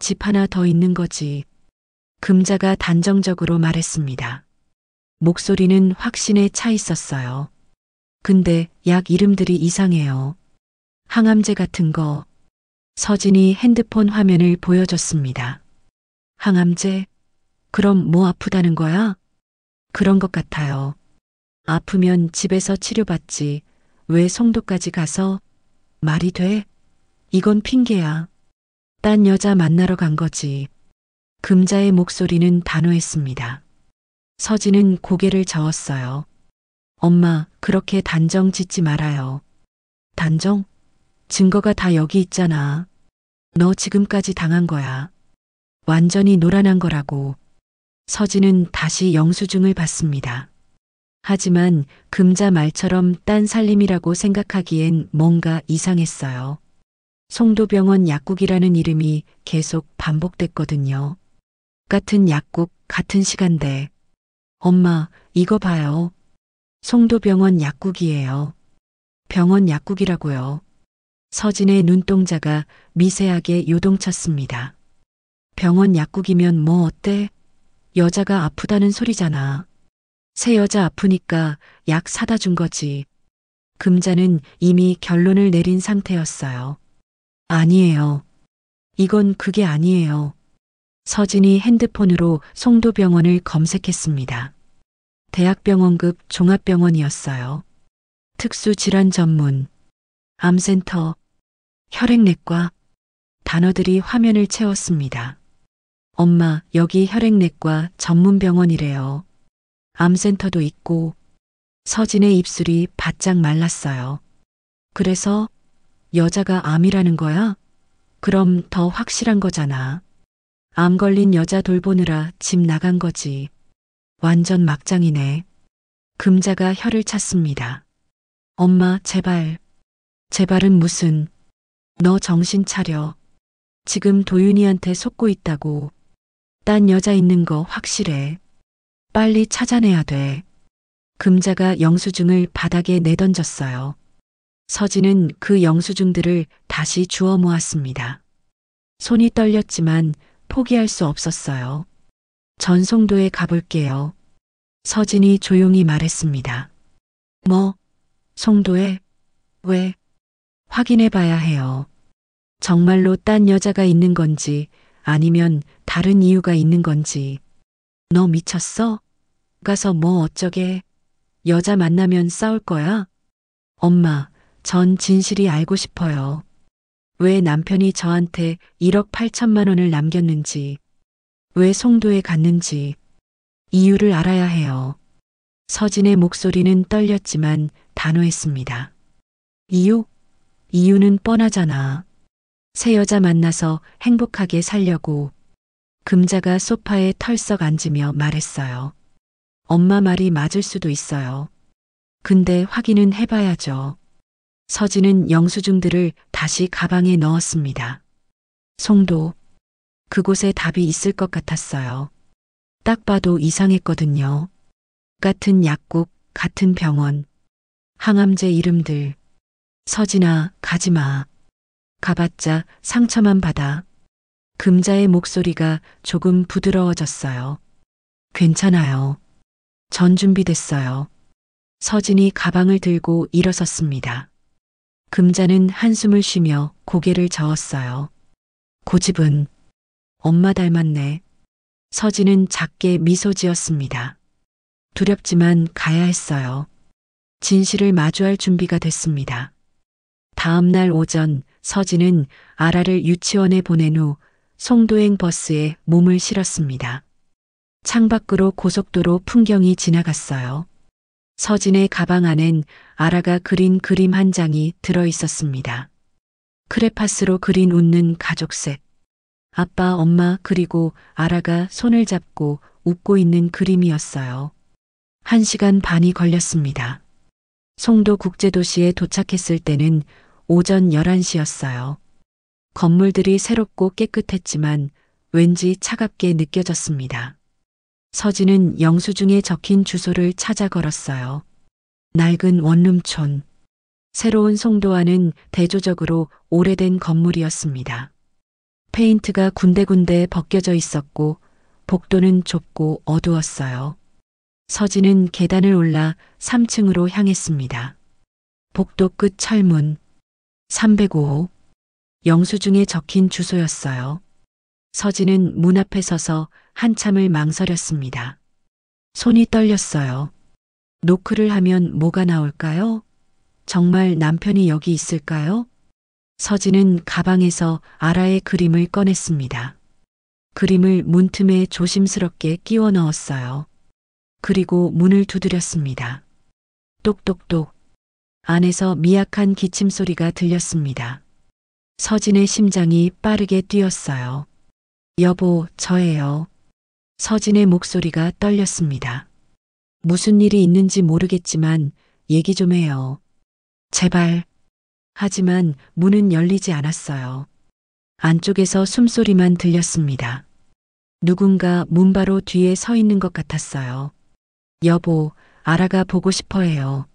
집 하나 더 있는 거지. 금자가 단정적으로 말했습니다. 목소리는 확신에 차 있었어요. 근데 약 이름들이 이상해요. 항암제 같은 거. 서진이 핸드폰 화면을 보여줬습니다. 항암제? 그럼 뭐 아프다는 거야? 그런 것 같아요. 아프면 집에서 치료받지. 왜 송도까지 가서? 말이 돼? 이건 핑계야. 딴 여자 만나러 간 거지. 금자의 목소리는 단호했습니다. 서진은 고개를 저었어요. 엄마, 그렇게 단정 짓지 말아요. 단정? 증거가 다 여기 있잖아. 너 지금까지 당한 거야. 완전히 노란한 거라고. 서진은 다시 영수증을 봤습니다. 하지만 금자 말처럼 딴 살림이라고 생각하기엔 뭔가 이상했어요. 송도병원 약국이라는 이름이 계속 반복됐거든요. 같은 약국, 같은 시간대. 엄마, 이거 봐요. 송도병원 약국이에요. 병원 약국이라고요. 서진의 눈동자가 미세하게 요동쳤습니다. 병원 약국이면 뭐 어때? 여자가 아프다는 소리잖아. 새 여자 아프니까 약 사다 준 거지. 금자는 이미 결론을 내린 상태였어요. 아니에요. 이건 그게 아니에요. 서진이 핸드폰으로 송도병원을 검색했습니다. 대학병원급 종합병원이었어요. 특수질환 전문, 암센터, 혈액내과, 단어들이 화면을 채웠습니다. 엄마, 여기 혈액내과 전문병원이래요. 암센터도 있고. 서진의 입술이 바짝 말랐어요. 그래서 여자가 암이라는 거야? 그럼 더 확실한 거잖아. 암 걸린 여자 돌보느라 집 나간 거지. 완전 막장이네. 금자가 혀를 찼습니다. 엄마, 제발. 제발은 무슨. 너 정신 차려. 지금 도윤이한테 속고 있다고. 딴 여자 있는 거 확실해. 빨리 찾아내야 돼. 금자가 영수증을 바닥에 내던졌어요. 서진은 그 영수증들을 다시 주워 모았습니다. 손이 떨렸지만 포기할 수 없었어요. 전송도에 가볼게요. 서진이 조용히 말했습니다. 뭐? 송도에? 왜? 확인해 봐야 해요. 정말로 딴 여자가 있는 건지 아니면 다른 이유가 있는 건지. 너 미쳤어? 가서 뭐 어쩌게? 여자 만나면 싸울 거야? 엄마, 전 진실이 알고 싶어요. 왜 남편이 저한테 1억 8천만 원을 남겼는지, 왜 송도에 갔는지, 이유를 알아야 해요. 서진의 목소리는 떨렸지만 단호했습니다. 이유? 이유는 뻔하잖아. 새 여자 만나서 행복하게 살려고. 금자가 소파에 털썩 앉으며 말했어요. 엄마 말이 맞을 수도 있어요. 근데 확인은 해봐야죠. 서진은 영수증들을 다시 가방에 넣었습니다. 송도. 그곳에 답이 있을 것 같았어요. 딱 봐도 이상했거든요. 같은 약국, 같은 병원. 항암제 이름들. 서진아, 가지마. 가봤자 상처만 받아. 금자의 목소리가 조금 부드러워졌어요. 괜찮아요. 전 준비됐어요. 서진이 가방을 들고 일어섰습니다. 금자는 한숨을 쉬며 고개를 저었어요. 고집은 엄마 닮았네. 서진은 작게 미소 지었습니다. 두렵지만 가야 했어요. 진실을 마주할 준비가 됐습니다. 다음 날 오전 서진은 아라를 유치원에 보낸 후 송도행 버스에 몸을 실었습니다. 창밖으로 고속도로 풍경이 지나갔어요. 서진의 가방 안엔 아라가 그린 그림 한 장이 들어 있었습니다. 크레파스로 그린 웃는 가족색. 아빠, 엄마 그리고 아라가 손을 잡고 웃고 있는 그림이었어요. 1시간 반이 걸렸습니다. 송도 국제도시에 도착했을 때는 오전 11시였어요. 건물들이 새롭고 깨끗했지만 왠지 차갑게 느껴졌습니다. 서진은 영수증에 적힌 주소를 찾아 걸었어요. 낡은 원룸촌. 새로운 송도와는 대조적으로 오래된 건물이었습니다. 페인트가 군데군데 벗겨져 있었고 복도는 좁고 어두웠어요. 서진은 계단을 올라 3층으로 향했습니다. 복도 끝 철문. 305호. 영수증에 적힌 주소였어요. 서진은 문 앞에 서서 한참을 망설였습니다. 손이 떨렸어요. 노크를 하면 뭐가 나올까요? 정말 남편이 여기 있을까요? 서진은 가방에서 아라의 그림을 꺼냈습니다. 그림을 문틈에 조심스럽게 끼워 넣었어요. 그리고 문을 두드렸습니다. 똑똑똑. 안에서 미약한 기침 소리가 들렸습니다. 서진의 심장이 빠르게 뛰었어요. 여보, 저예요. 서진의 목소리가 떨렸습니다. 무슨 일이 있는지 모르겠지만 얘기 좀 해요. 제발. 하지만 문은 열리지 않았어요. 안쪽에서 숨소리만 들렸습니다. 누군가 문 바로 뒤에 서 있는 것 같았어요. 여보, 아라가 보고 싶어 해요.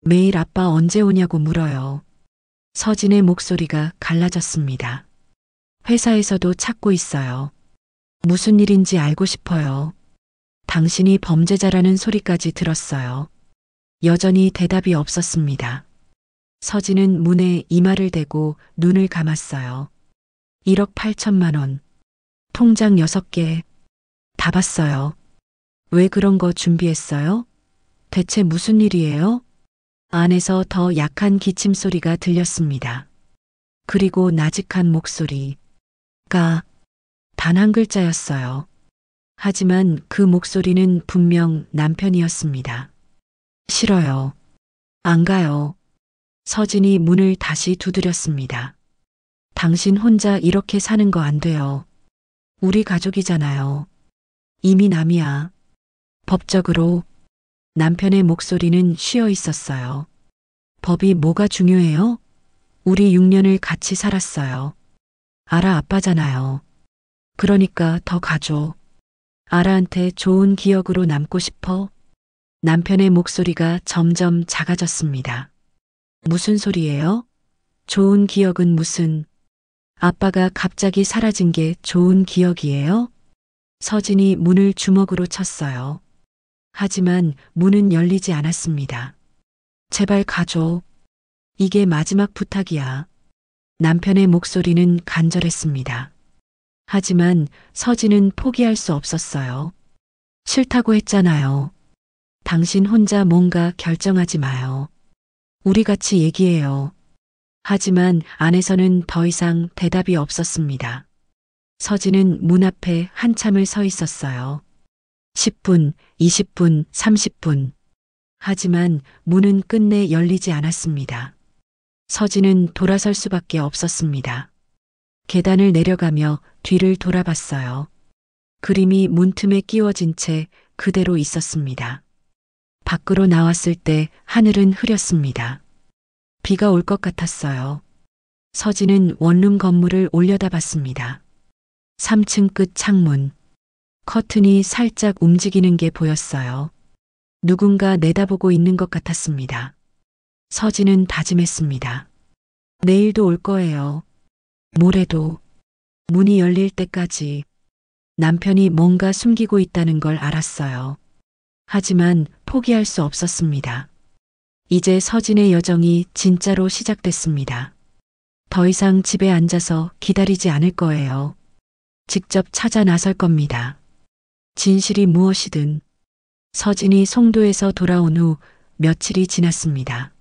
매일 아빠 언제 오냐고 물어요. 서진의 목소리가 갈라졌습니다. 회사에서도 찾고 있어요. 무슨 일인지 알고 싶어요. 당신이 범죄자라는 소리까지 들었어요. 여전히 대답이 없었습니다. 서진은 문에 이마를 대고 눈을 감았어요. 1억 8천만 원. 통장 6개. 다 봤어요. 왜 그런 거 준비했어요? 대체 무슨 일이에요? 안에서 더 약한 기침 소리가 들렸습니다. 그리고 나직한 목소리. 단 한 글자였어요. 하지만 그 목소리는 분명 남편이었습니다. 싫어요. 안 가요. 서진이 문을 다시 두드렸습니다. 당신 혼자 이렇게 사는 거 안 돼요. 우리 가족이잖아요. 이미 남이야. 법적으로 남편의 목소리는 쉬어 있었어요. 법이 뭐가 중요해요? 우리 6년을 같이 살았어요. 아라 아빠잖아요. 그러니까 더 가줘. 아라한테 좋은 기억으로 남고 싶어. 남편의 목소리가 점점 작아졌습니다. 무슨 소리예요? 좋은 기억은 무슨? 아빠가 갑자기 사라진 게 좋은 기억이에요? 서진이 문을 주먹으로 쳤어요. 하지만 문은 열리지 않았습니다. 제발 가줘. 이게 마지막 부탁이야. 남편의 목소리는 간절했습니다. 하지만 서진은 포기할 수 없었어요. 싫다고 했잖아요. 당신 혼자 뭔가 결정하지 마요. 우리 같이 얘기해요. 하지만 안에서는 더 이상 대답이 없었습니다. 서진은 문 앞에 한참을 서 있었어요. 10분, 20분, 30분. 하지만 문은 끝내 열리지 않았습니다. 서진은 돌아설 수밖에 없었습니다. 계단을 내려가며 뒤를 돌아봤어요. 그림이 문틈에 끼워진 채 그대로 있었습니다. 밖으로 나왔을 때 하늘은 흐렸습니다. 비가 올 것 같았어요. 서진은 원룸 건물을 올려다봤습니다. 3층 끝 창문. 커튼이 살짝 움직이는 게 보였어요. 누군가 내다보고 있는 것 같았습니다. 서진은 다짐했습니다. 내일도 올 거예요. 모레도. 문이 열릴 때까지. 남편이 뭔가 숨기고 있다는 걸 알았어요. 하지만 포기할 수 없었습니다. 이제 서진의 여정이 진짜로 시작됐습니다. 더 이상 집에 앉아서 기다리지 않을 거예요. 직접 찾아 나설 겁니다. 진실이 무엇이든. 서진이 송도에서 돌아온 후 며칠이 지났습니다.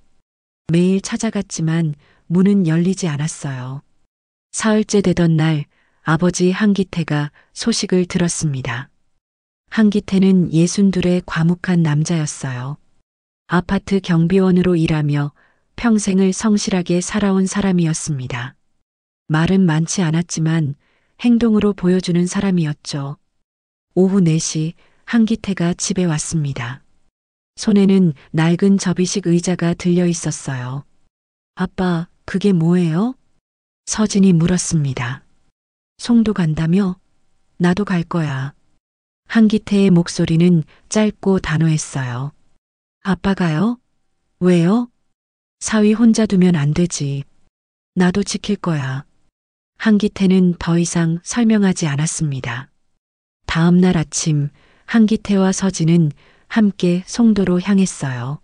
매일 찾아갔지만 문은 열리지 않았어요. 사흘째 되던 날 아버지 한기태가 소식을 들었습니다. 한기태는 62의 과묵한 남자였어요. 아파트 경비원으로 일하며 평생을 성실하게 살아온 사람이었습니다. 말은 많지 않았지만 행동으로 보여주는 사람이었죠. 오후 4시 한기태가 집에 왔습니다. 손에는 낡은 접이식 의자가 들려 있었어요. 아빠, 그게 뭐예요? 서진이 물었습니다. 송도 간다며? 나도 갈 거야. 한기태의 목소리는 짧고 단호했어요. 아빠가요? 왜요? 사위 혼자 두면 안 되지. 나도 지킬 거야. 한기태는 더 이상 설명하지 않았습니다. 다음 날 아침 한기태와 서진은 함께 송도로 향했어요.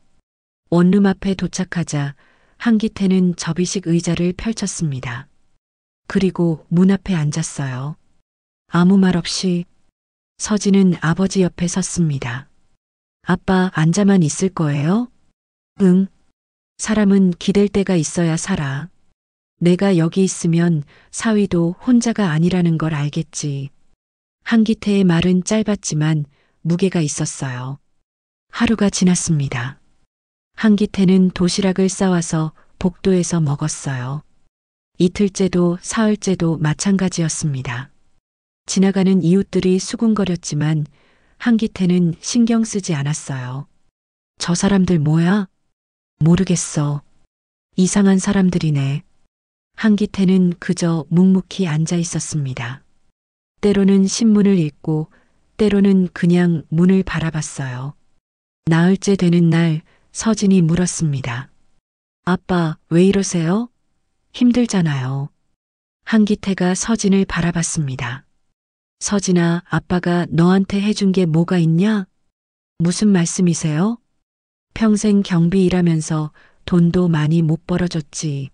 원룸 앞에 도착하자 한기태는 접이식 의자를 펼쳤습니다. 그리고 문 앞에 앉았어요. 아무 말 없이. 서진은 아버지 옆에 섰습니다. 아빠 앉아만 있을 거예요? 응. 사람은 기댈 때가 있어야 살아. 내가 여기 있으면 사위도 혼자가 아니라는 걸 알겠지. 한기태의 말은 짧았지만 무게가 있었어요. 하루가 지났습니다. 한기태는 도시락을 싸와서 복도에서 먹었어요. 이틀째도 사흘째도 마찬가지였습니다. 지나가는 이웃들이 수군거렸지만 한기태는 신경 쓰지 않았어요. 저 사람들 뭐야? 모르겠어. 이상한 사람들이네. 한기태는 그저 묵묵히 앉아 있었습니다. 때로는 신문을 읽고 때로는 그냥 문을 바라봤어요. 나흘째 되는 날 서진이 물었습니다. 아빠, 왜 이러세요? 힘들잖아요. 한기태가 서진을 바라봤습니다. 서진아, 아빠가 너한테 해준 게 뭐가 있냐? 무슨 말씀이세요? 평생 경비 일하면서 돈도 많이 못 벌어줬지.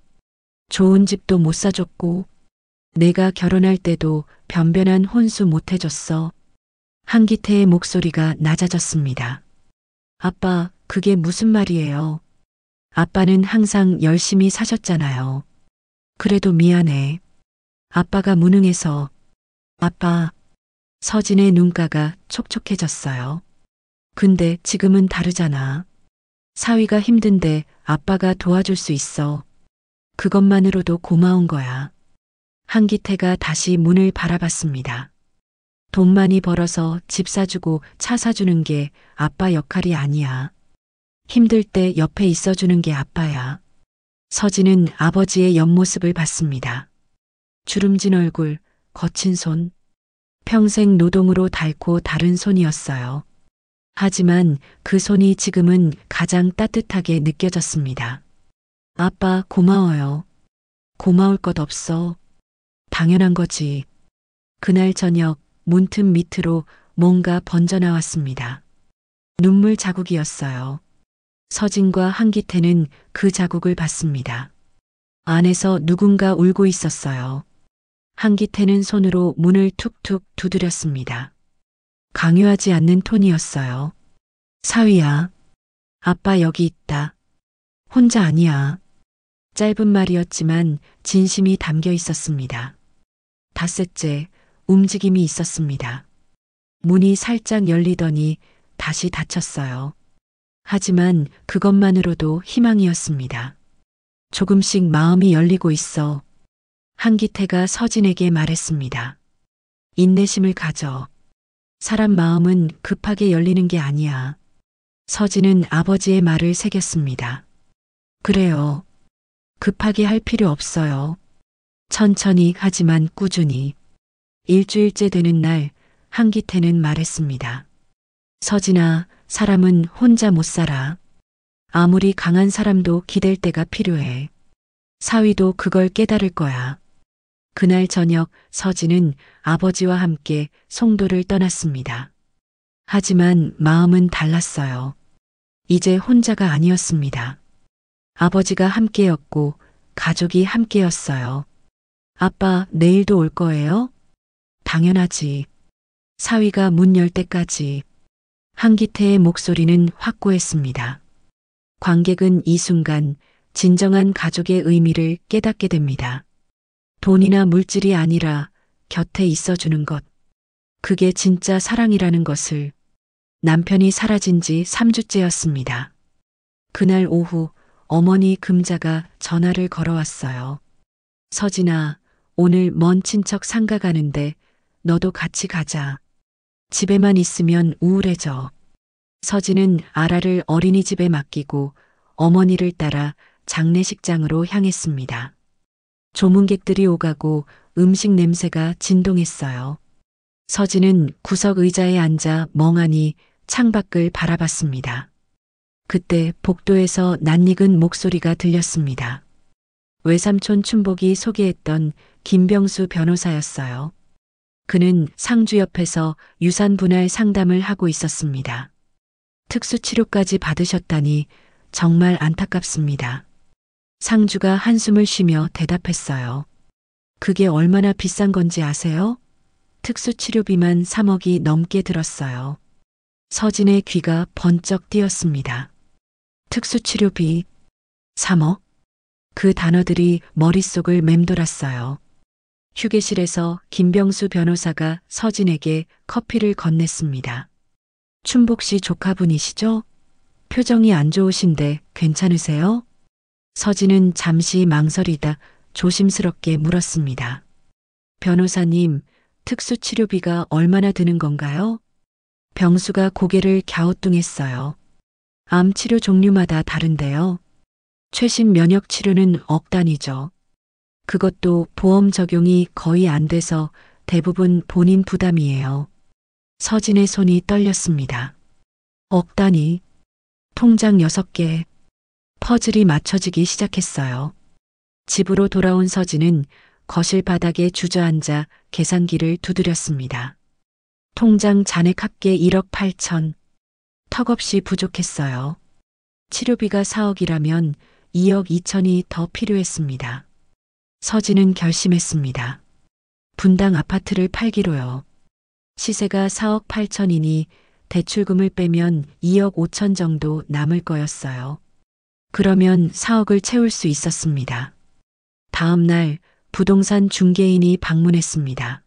좋은 집도 못 사줬고. 내가 결혼할 때도 변변한 혼수 못 해줬어. 한기태의 목소리가 낮아졌습니다. 아빠, 그게 무슨 말이에요? 아빠는 항상 열심히 사셨잖아요. 그래도 미안해. 아빠가 무능해서. 아빠. 서진의 눈가가 촉촉해졌어요. 근데 지금은 다르잖아. 사위가 힘든데 아빠가 도와줄 수 있어. 그것만으로도 고마운 거야. 한기태가 다시 문을 바라봤습니다. 돈 많이 벌어서 집 사주고 차 사주는 게 아빠 역할이 아니야. 힘들 때 옆에 있어주는 게 아빠야. 서진은 아버지의 옆모습을 봤습니다. 주름진 얼굴, 거친 손. 평생 노동으로 닳고 다른 손이었어요. 하지만 그 손이 지금은 가장 따뜻하게 느껴졌습니다. 아빠, 고마워요. 고마울 것 없어. 당연한 거지. 그날 저녁 문틈 밑으로 뭔가 번져나왔습니다. 눈물 자국이었어요. 서진과 한기태는 그 자국을 봤습니다. 안에서 누군가 울고 있었어요. 한기태는 손으로 문을 툭툭 두드렸습니다. 강요하지 않는 톤이었어요. 사위야. 아빠 여기 있다. 혼자 아니야. 짧은 말이었지만 진심이 담겨 있었습니다. 닷새째 움직임이 있었습니다. 문이 살짝 열리더니 다시 닫혔어요. 하지만 그것만으로도 희망이었습니다. 조금씩 마음이 열리고 있어. 한기태가 서진에게 말했습니다. 인내심을 가져. 사람 마음은 급하게 열리는 게 아니야. 서진은 아버지의 말을 새겼습니다. 그래요. 급하게 할 필요 없어요. 천천히 하지만 꾸준히. 일주일째 되는 날 한기태는 말했습니다. 서진아, 사람은 혼자 못 살아. 아무리 강한 사람도 기댈 때가 필요해. 사위도 그걸 깨달을 거야. 그날 저녁 서진은 아버지와 함께 송도를 떠났습니다. 하지만 마음은 달랐어요. 이제 혼자가 아니었습니다. 아버지가 함께였고 가족이 함께였어요. 아빠, 내일도 올 거예요? 당연하지. 사위가 문 열 때까지. 한기태의 목소리는 확고했습니다. 관객은 이 순간 진정한 가족의 의미를 깨닫게 됩니다. 돈이나 물질이 아니라 곁에 있어주는 것. 그게 진짜 사랑이라는 것을. 남편이 사라진 지 3주째였습니다. 그날 오후 어머니 금자가 전화를 걸어왔어요. 서진아, 오늘 먼 친척 상가 가는데 너도 같이 가자. 집에만 있으면 우울해져. 서진은 아라를 어린이집에 맡기고 어머니를 따라 장례식장으로 향했습니다. 조문객들이 오가고 음식 냄새가 진동했어요. 서진은 구석 의자에 앉아 멍하니 창밖을 바라봤습니다. 그때 복도에서 낯익은 목소리가 들렸습니다. 외삼촌 춘복이 소개했던 김병수 변호사였어요. 그는 상주 옆에서 유산 분할 상담을 하고 있었습니다. 특수치료까지 받으셨다니 정말 안타깝습니다. 상주가 한숨을 쉬며 대답했어요. 그게 얼마나 비싼 건지 아세요? 특수치료비만 3억이 넘게 들었어요. 서진의 귀가 번쩍 뛰었습니다. 특수치료비 3억? 그 단어들이 머릿속을 맴돌았어요. 휴게실에서 김병수 변호사가 서진에게 커피를 건넸습니다. 춘복 씨 조카분이시죠? 표정이 안 좋으신데 괜찮으세요? 서진은 잠시 망설이다 조심스럽게 물었습니다. 변호사님, 특수치료비가 얼마나 드는 건가요? 병수가 고개를 갸우뚱했어요. 암 치료 종류마다 다른데요. 최신 면역 치료는 억 단위죠. 그것도 보험 적용이 거의 안 돼서 대부분 본인 부담이에요. 서진의 손이 떨렸습니다. 억 단위, 통장 6개, 퍼즐이 맞춰지기 시작했어요. 집으로 돌아온 서진은 거실 바닥에 주저앉아 계산기를 두드렸습니다. 통장 잔액 합계 1억 8천. 턱없이 부족했어요. 치료비가 4억이라면 2억 2천이 더 필요했습니다. 서진은 결심했습니다. 분당 아파트를 팔기로요. 시세가 4억 8천이니 대출금을 빼면 2억 5천 정도 남을 거였어요. 그러면 4억을 채울 수 있었습니다. 다음 날 부동산 중개인이 방문했습니다.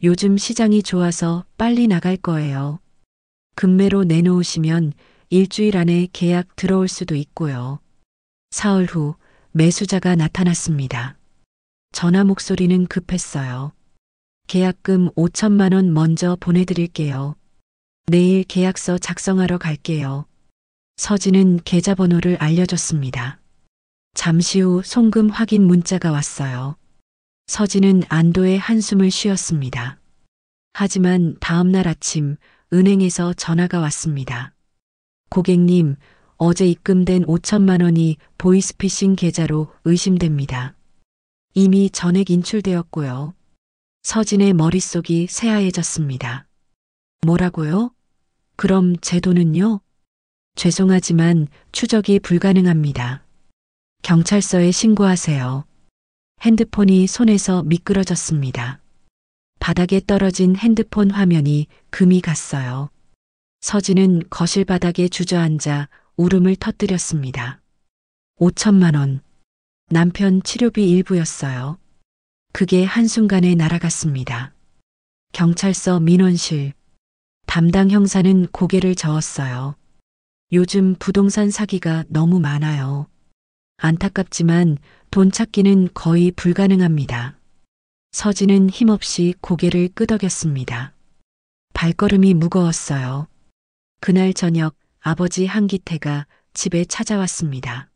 요즘 시장이 좋아서 빨리 나갈 거예요. 금매로 내놓으시면 일주일 안에 계약 들어올 수도 있고요. 사흘 후 매수자가 나타났습니다. 전화 목소리는 급했어요. 계약금 5천만 원 먼저 보내드릴게요. 내일 계약서 작성하러 갈게요. 서진은 계좌번호를 알려줬습니다. 잠시 후 송금 확인 문자가 왔어요. 서진은 안도의 한숨을 쉬었습니다. 하지만 다음 날 아침 은행에서 전화가 왔습니다. 고객님, 어제 입금된 5천만 원이 보이스피싱 계좌로 의심됩니다. 이미 전액 인출되었고요. 서진의 머릿속이 새하얘졌습니다. 뭐라고요? 그럼 제 돈은요? 죄송하지만 추적이 불가능합니다. 경찰서에 신고하세요. 핸드폰이 손에서 미끄러졌습니다. 바닥에 떨어진 핸드폰 화면이 금이 갔어요. 서진은 거실 바닥에 주저앉아 울음을 터뜨렸습니다. 5천만 원. 남편 치료비 일부였어요. 그게 한순간에 날아갔습니다. 경찰서 민원실. 담당 형사는 고개를 저었어요. 요즘 부동산 사기가 너무 많아요. 안타깝지만 돈 찾기는 거의 불가능합니다. 서진은 힘없이 고개를 끄덕였습니다. 발걸음이 무거웠어요. 그날 저녁 아버지 한기태가 집에 찾아왔습니다.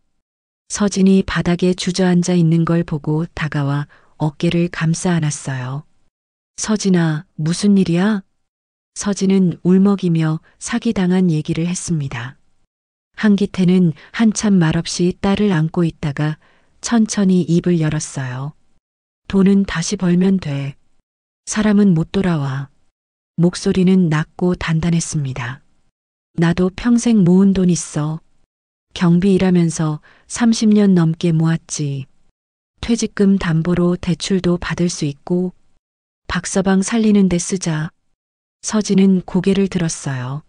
서진이 바닥에 주저앉아 있는 걸 보고 다가와 어깨를 감싸 안았어요. 서진아, 무슨 일이야? 서진은 울먹이며 사기당한 얘기를 했습니다. 한기태는 한참 말없이 딸을 안고 있다가 천천히 입을 열었어요. 돈은 다시 벌면 돼. 사람은 못 돌아와. 목소리는 낮고 단단했습니다. 나도 평생 모은 돈 있어. 경비 일하면서 30년 넘게 모았지. 퇴직금 담보로 대출도 받을 수 있고 박서방 살리는 데 쓰자. 서진은 고개를 들었어요.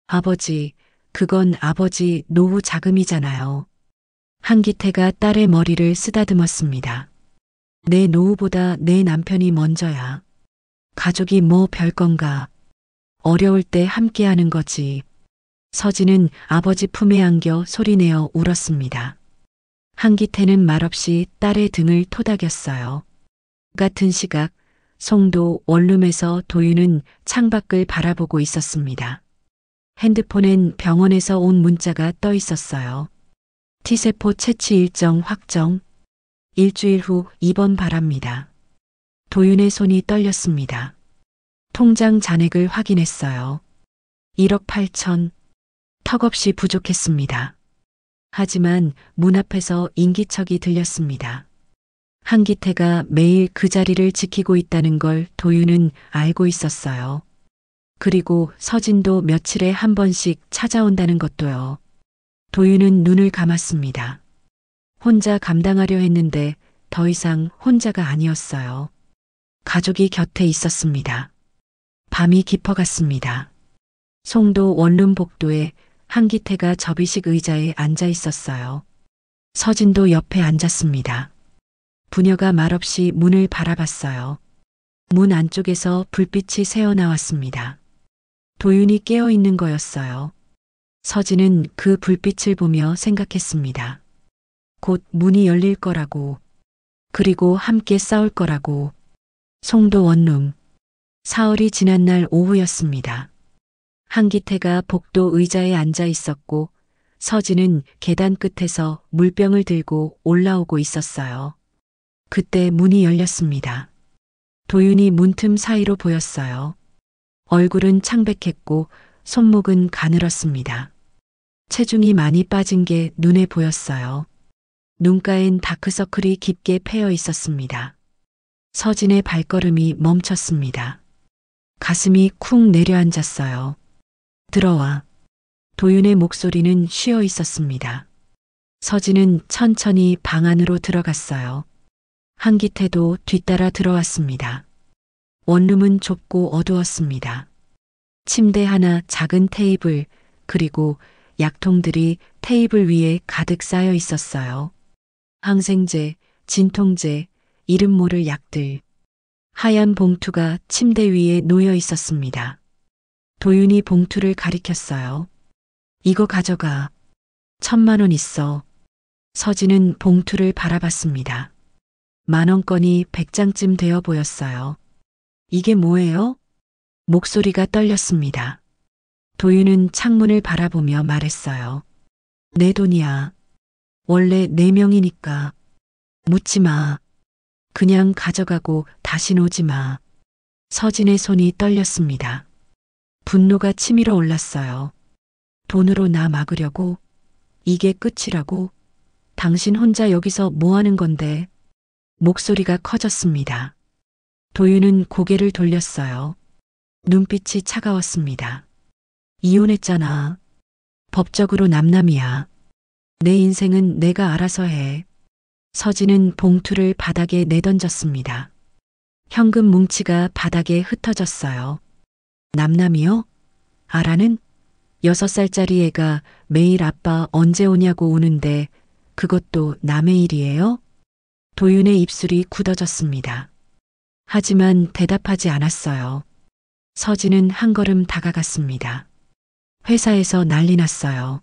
아버지, 그건 아버지 노후 자금이잖아요. 한기태가 딸의 머리를 쓰다듬었습니다. 내 노후보다 내 남편이 먼저야. 가족이 뭐 별건가. 어려울 때 함께하는 거지. 서진은 아버지 품에 안겨 소리내어 울었습니다. 한기태는 말없이 딸의 등을 토닥였어요. 같은 시각 송도 원룸에서 도윤은 창밖을 바라보고 있었습니다. 핸드폰엔 병원에서 온 문자가 떠 있었어요. T세포 채취 일정 확정. 일주일 후 입원 바랍니다. 도윤의 손이 떨렸습니다. 통장 잔액을 확인했어요. 1억 8천. 턱없이 부족했습니다. 하지만 문 앞에서 인기척이 들렸습니다. 한기태가 매일 그 자리를 지키고 있다는 걸 도윤은 알고 있었어요. 그리고 서진도 며칠에 한 번씩 찾아온다는 것도요. 도윤은 눈을 감았습니다. 혼자 감당하려 했는데 더 이상 혼자가 아니었어요. 가족이 곁에 있었습니다. 밤이 깊어갔습니다. 송도 원룸 복도에 한기태가 접이식 의자에 앉아 있었어요. 서진도 옆에 앉았습니다. 부녀가 말없이 문을 바라봤어요. 문 안쪽에서 불빛이 새어나왔습니다. 도윤이 깨어있는 거였어요. 서진은 그 불빛을 보며 생각했습니다. 곧 문이 열릴 거라고. 그리고 함께 싸울 거라고. 송도 원룸. 사흘이 지난 날 오후였습니다. 한기태가 복도 의자에 앉아 있었고 서진은 계단 끝에서 물병을 들고 올라오고 있었어요. 그때 문이 열렸습니다. 도윤이 문틈 사이로 보였어요. 얼굴은 창백했고 손목은 가늘었습니다. 체중이 많이 빠진 게 눈에 보였어요. 눈가엔 다크서클이 깊게 패여 있었습니다. 서진의 발걸음이 멈췄습니다. 가슴이 쿵 내려앉았어요. 들어와. 도윤의 목소리는 쉬어 있었습니다. 서진은 천천히 방 안으로 들어갔어요. 한기태도 뒤따라 들어왔습니다. 원룸은 좁고 어두웠습니다. 침대 하나, 작은 테이블, 그리고 약통들이 테이블 위에 가득 쌓여 있었어요. 항생제, 진통제, 이름 모를 약들. 하얀 봉투가 침대 위에 놓여 있었습니다. 도윤이 봉투를 가리켰어요. 이거 가져가. 1,000만 원 있어. 서진은 봉투를 바라봤습니다. 10,000원권이 100장쯤 되어 보였어요. 이게 뭐예요? 목소리가 떨렸습니다. 도윤은 창문을 바라보며 말했어요. 내 돈이야. 원래 4명이니까. 묻지 마. 그냥 가져가고 다신 오지 마. 서진의 손이 떨렸습니다. 분노가 치밀어 올랐어요. 돈으로 나 막으려고? 이게 끝이라고? 당신 혼자 여기서 뭐 하는 건데? 목소리가 커졌습니다. 도윤은 고개를 돌렸어요. 눈빛이 차가웠습니다. 이혼했잖아. 법적으로 남남이야. 내 인생은 내가 알아서 해. 서진은 봉투를 바닥에 내던졌습니다. 현금 뭉치가 바닥에 흩어졌어요. 남남이요? 아라는? 6살짜리 애가 매일 아빠 언제 오냐고 우는데 그것도 남의 일이에요? 도윤의 입술이 굳어졌습니다. 하지만 대답하지 않았어요. 서진은 한 걸음 다가갔습니다. 회사에서 난리 났어요.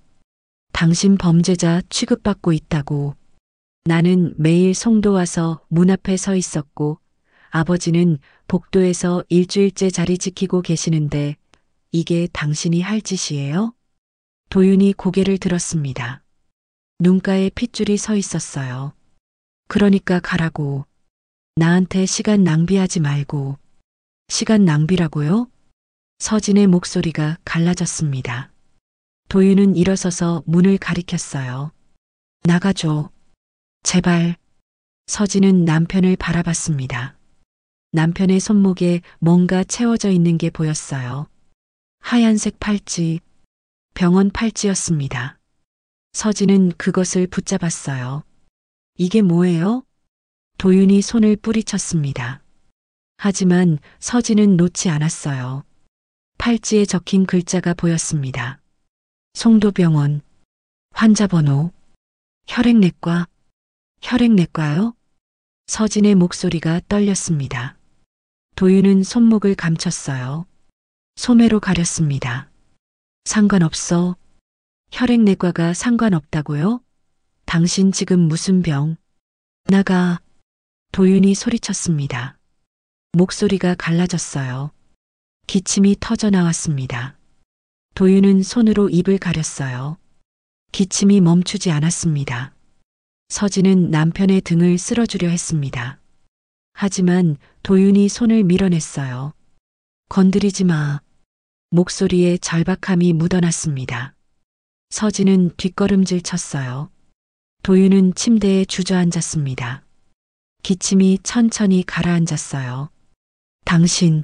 당신 범죄자 취급받고 있다고. 나는 매일 송도 와서 문 앞에 서 있었고 아버지는 복도에서 일주일째 자리 지키고 계시는데 이게 당신이 할 짓이에요? 도윤이 고개를 들었습니다. 눈가에 핏줄이 서 있었어요. 그러니까 가라고. 나한테 시간 낭비하지 말고. 시간 낭비라고요? 서진의 목소리가 갈라졌습니다. 도윤은 일어서서 문을 가리켰어요. 나가줘. 제발. 서진은 남편을 바라봤습니다. 남편의 손목에 뭔가 채워져 있는 게 보였어요. 하얀색 팔찌, 병원 팔찌였습니다. 서진은 그것을 붙잡았어요. 이게 뭐예요? 도윤이 손을 뿌리쳤습니다. 하지만 서진은 놓지 않았어요. 팔찌에 적힌 글자가 보였습니다. 송도병원, 환자번호, 혈액내과, 혈액내과요? 서진의 목소리가 떨렸습니다. 도윤은 손목을 감췄어요. 소매로 가렸습니다. 상관없어. 혈액내과가 상관없다고요? 당신 지금 무슨 병? 나가. 도윤이 소리쳤습니다. 목소리가 갈라졌어요. 기침이 터져 나왔습니다. 도윤은 손으로 입을 가렸어요. 기침이 멈추지 않았습니다. 서진은 남편의 등을 쓸어주려 했습니다. 하지만 도윤이 손을 밀어냈어요. 건드리지 마. 목소리에 절박함이 묻어났습니다. 서진은 뒷걸음질 쳤어요. 도윤은 침대에 주저앉았습니다. 기침이 천천히 가라앉았어요. 당신,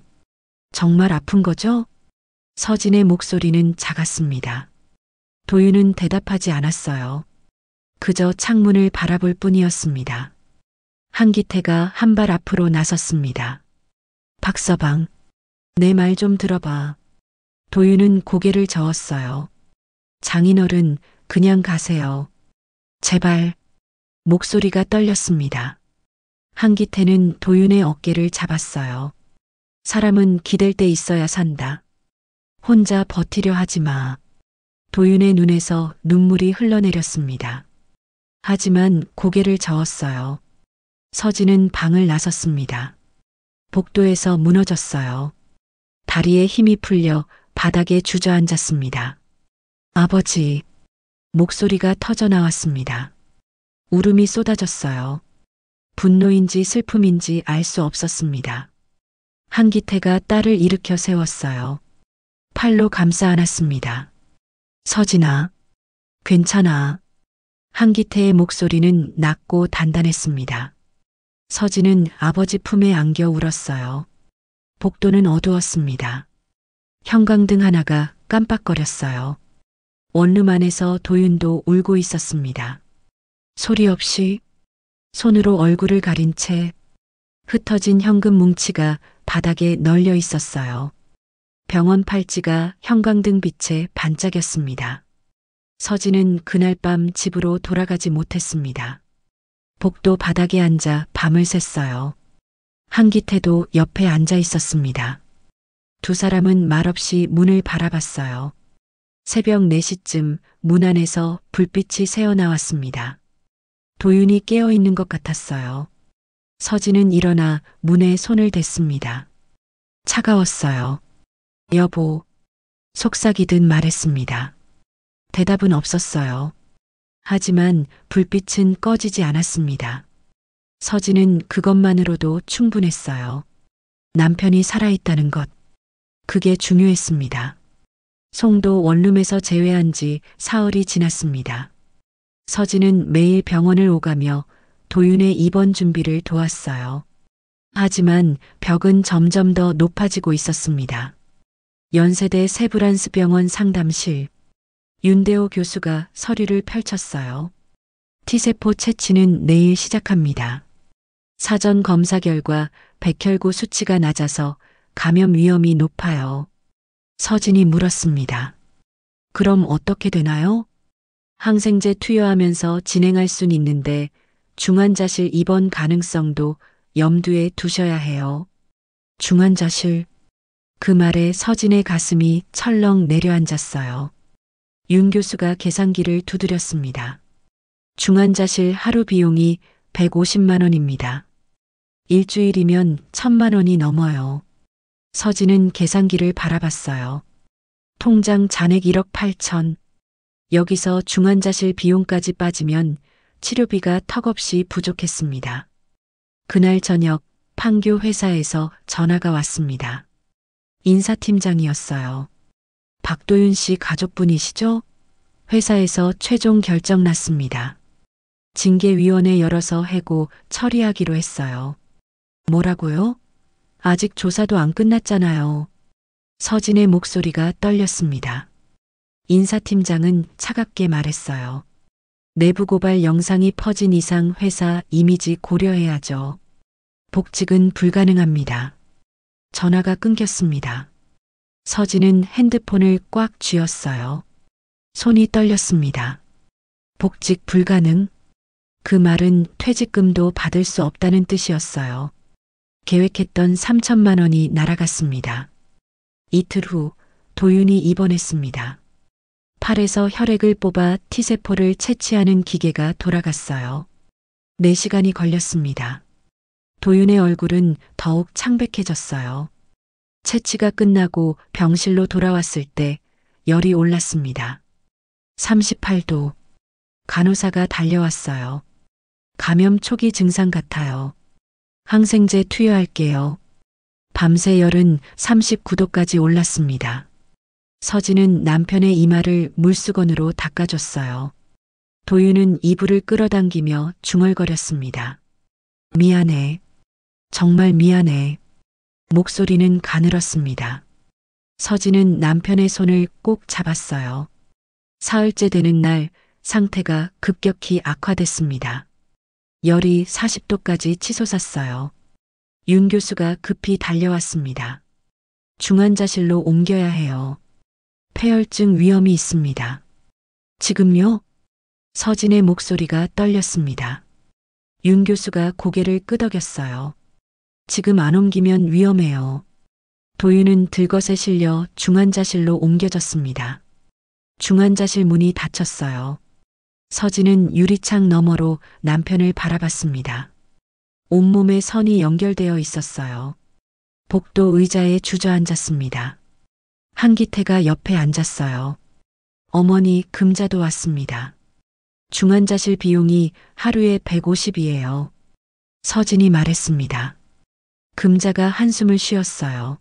정말 아픈 거죠? 서진의 목소리는 작았습니다. 도윤은 대답하지 않았어요. 그저 창문을 바라볼 뿐이었습니다. 한기태가 한 발 앞으로 나섰습니다. 박서방, 내 말 좀 들어봐. 도윤은 고개를 저었어요. 장인어른, 그냥 가세요. 제발. 목소리가 떨렸습니다. 한기태는 도윤의 어깨를 잡았어요. 사람은 기댈 때 있어야 산다. 혼자 버티려 하지 마. 도윤의 눈에서 눈물이 흘러내렸습니다. 하지만 고개를 저었어요. 서진은 방을 나섰습니다. 복도에서 무너졌어요. 다리에 힘이 풀려 바닥에 주저앉았습니다. 아버지, 목소리가 터져 나왔습니다. 울음이 쏟아졌어요. 분노인지 슬픔인지 알 수 없었습니다. 한기태가 딸을 일으켜 세웠어요. 팔로 감싸 안았습니다. 서진아, 괜찮아. 한기태의 목소리는 낮고 단단했습니다. 서진은 아버지 품에 안겨 울었어요. 복도는 어두웠습니다. 형광등 하나가 깜빡거렸어요. 원룸 안에서 도윤도 울고 있었습니다. 소리 없이 손으로 얼굴을 가린 채 흩어진 현금 뭉치가 바닥에 널려 있었어요. 병원 팔찌가 형광등 빛에 반짝였습니다. 서진은 그날 밤 집으로 돌아가지 못했습니다. 복도 바닥에 앉아 밤을 샜어요. 한기태도 옆에 앉아 있었습니다. 두 사람은 말없이 문을 바라봤어요. 새벽 4시쯤 문 안에서 불빛이 새어나왔습니다. 도윤이 깨어있는 것 같았어요. 서진은 일어나 문에 손을 댔습니다. 차가웠어요. 여보, 속삭이듯 말했습니다. 대답은 없었어요. 하지만 불빛은 꺼지지 않았습니다. 서진은 그것만으로도 충분했어요. 남편이 살아있다는 것. 그게 중요했습니다. 송도 원룸에서 재회한 지 사흘이 지났습니다. 서진은 매일 병원을 오가며 도윤의 입원 준비를 도왔어요. 하지만 벽은 점점 더 높아지고 있었습니다. 연세대 세브란스병원 상담실. 윤대호 교수가 서류를 펼쳤어요. T세포 채취는 내일 시작합니다. 사전 검사 결과 백혈구 수치가 낮아서 감염 위험이 높아요. 서진이 물었습니다. 그럼 어떻게 되나요? 항생제 투여하면서 진행할 순 있는데 중환자실 입원 가능성도 염두에 두셔야 해요. 중환자실. 그 말에 서진의 가슴이 철렁 내려앉았어요. 윤 교수가 계산기를 두드렸습니다. 중환자실 하루 비용이 150만 원입니다. 일주일이면 1000만 원이 넘어요. 서진은 계산기를 바라봤어요. 통장 잔액 1억 8천. 여기서 중환자실 비용까지 빠지면 치료비가 턱없이 부족했습니다. 그날 저녁 판교 회사에서 전화가 왔습니다. 인사팀장이었어요. 박도윤 씨 가족분이시죠? 회사에서 최종 결정 났습니다. 징계위원회 열어서 해고 처리하기로 했어요. 뭐라고요? 아직 조사도 안 끝났잖아요. 서진의 목소리가 떨렸습니다. 인사팀장은 차갑게 말했어요. 내부 고발 영상이 퍼진 이상 회사 이미지 고려해야죠. 복직은 불가능합니다. 전화가 끊겼습니다. 서진은 핸드폰을 꽉 쥐었어요. 손이 떨렸습니다. 복직 불가능? 그 말은 퇴직금도 받을 수 없다는 뜻이었어요. 계획했던 3천만 원이 날아갔습니다. 이틀 후 도윤이 입원했습니다. 팔에서 혈액을 뽑아 T세포를 채취하는 기계가 돌아갔어요. 4시간이 걸렸습니다. 도윤의 얼굴은 더욱 창백해졌어요. 채취가 끝나고 병실로 돌아왔을 때 열이 올랐습니다. 38도. 간호사가 달려왔어요. 감염 초기 증상 같아요. 항생제 투여할게요. 밤새 열은 39도까지 올랐습니다. 서진은 남편의 이마를 물수건으로 닦아줬어요. 도윤은 이불을 끌어당기며 중얼거렸습니다. 미안해. 정말 미안해. 목소리는 가늘었습니다. 서진은 남편의 손을 꼭 잡았어요. 사흘째 되는 날 상태가 급격히 악화됐습니다. 열이 40도까지 치솟았어요. 윤 교수가 급히 달려왔습니다. 중환자실로 옮겨야 해요. 폐혈증 위험이 있습니다. 지금요? 서진의 목소리가 떨렸습니다. 윤 교수가 고개를 끄덕였어요. 지금 안 옮기면 위험해요. 도윤은 들것에 실려 중환자실로 옮겨졌습니다. 중환자실 문이 닫혔어요. 서진은 유리창 너머로 남편을 바라봤습니다. 온몸에 선이 연결되어 있었어요. 복도 의자에 주저앉았습니다. 한기태가 옆에 앉았어요. 어머니 금자도 왔습니다. 중환자실 비용이 하루에 150이에요. 서진이 말했습니다. 금자가 한숨을 쉬었어요.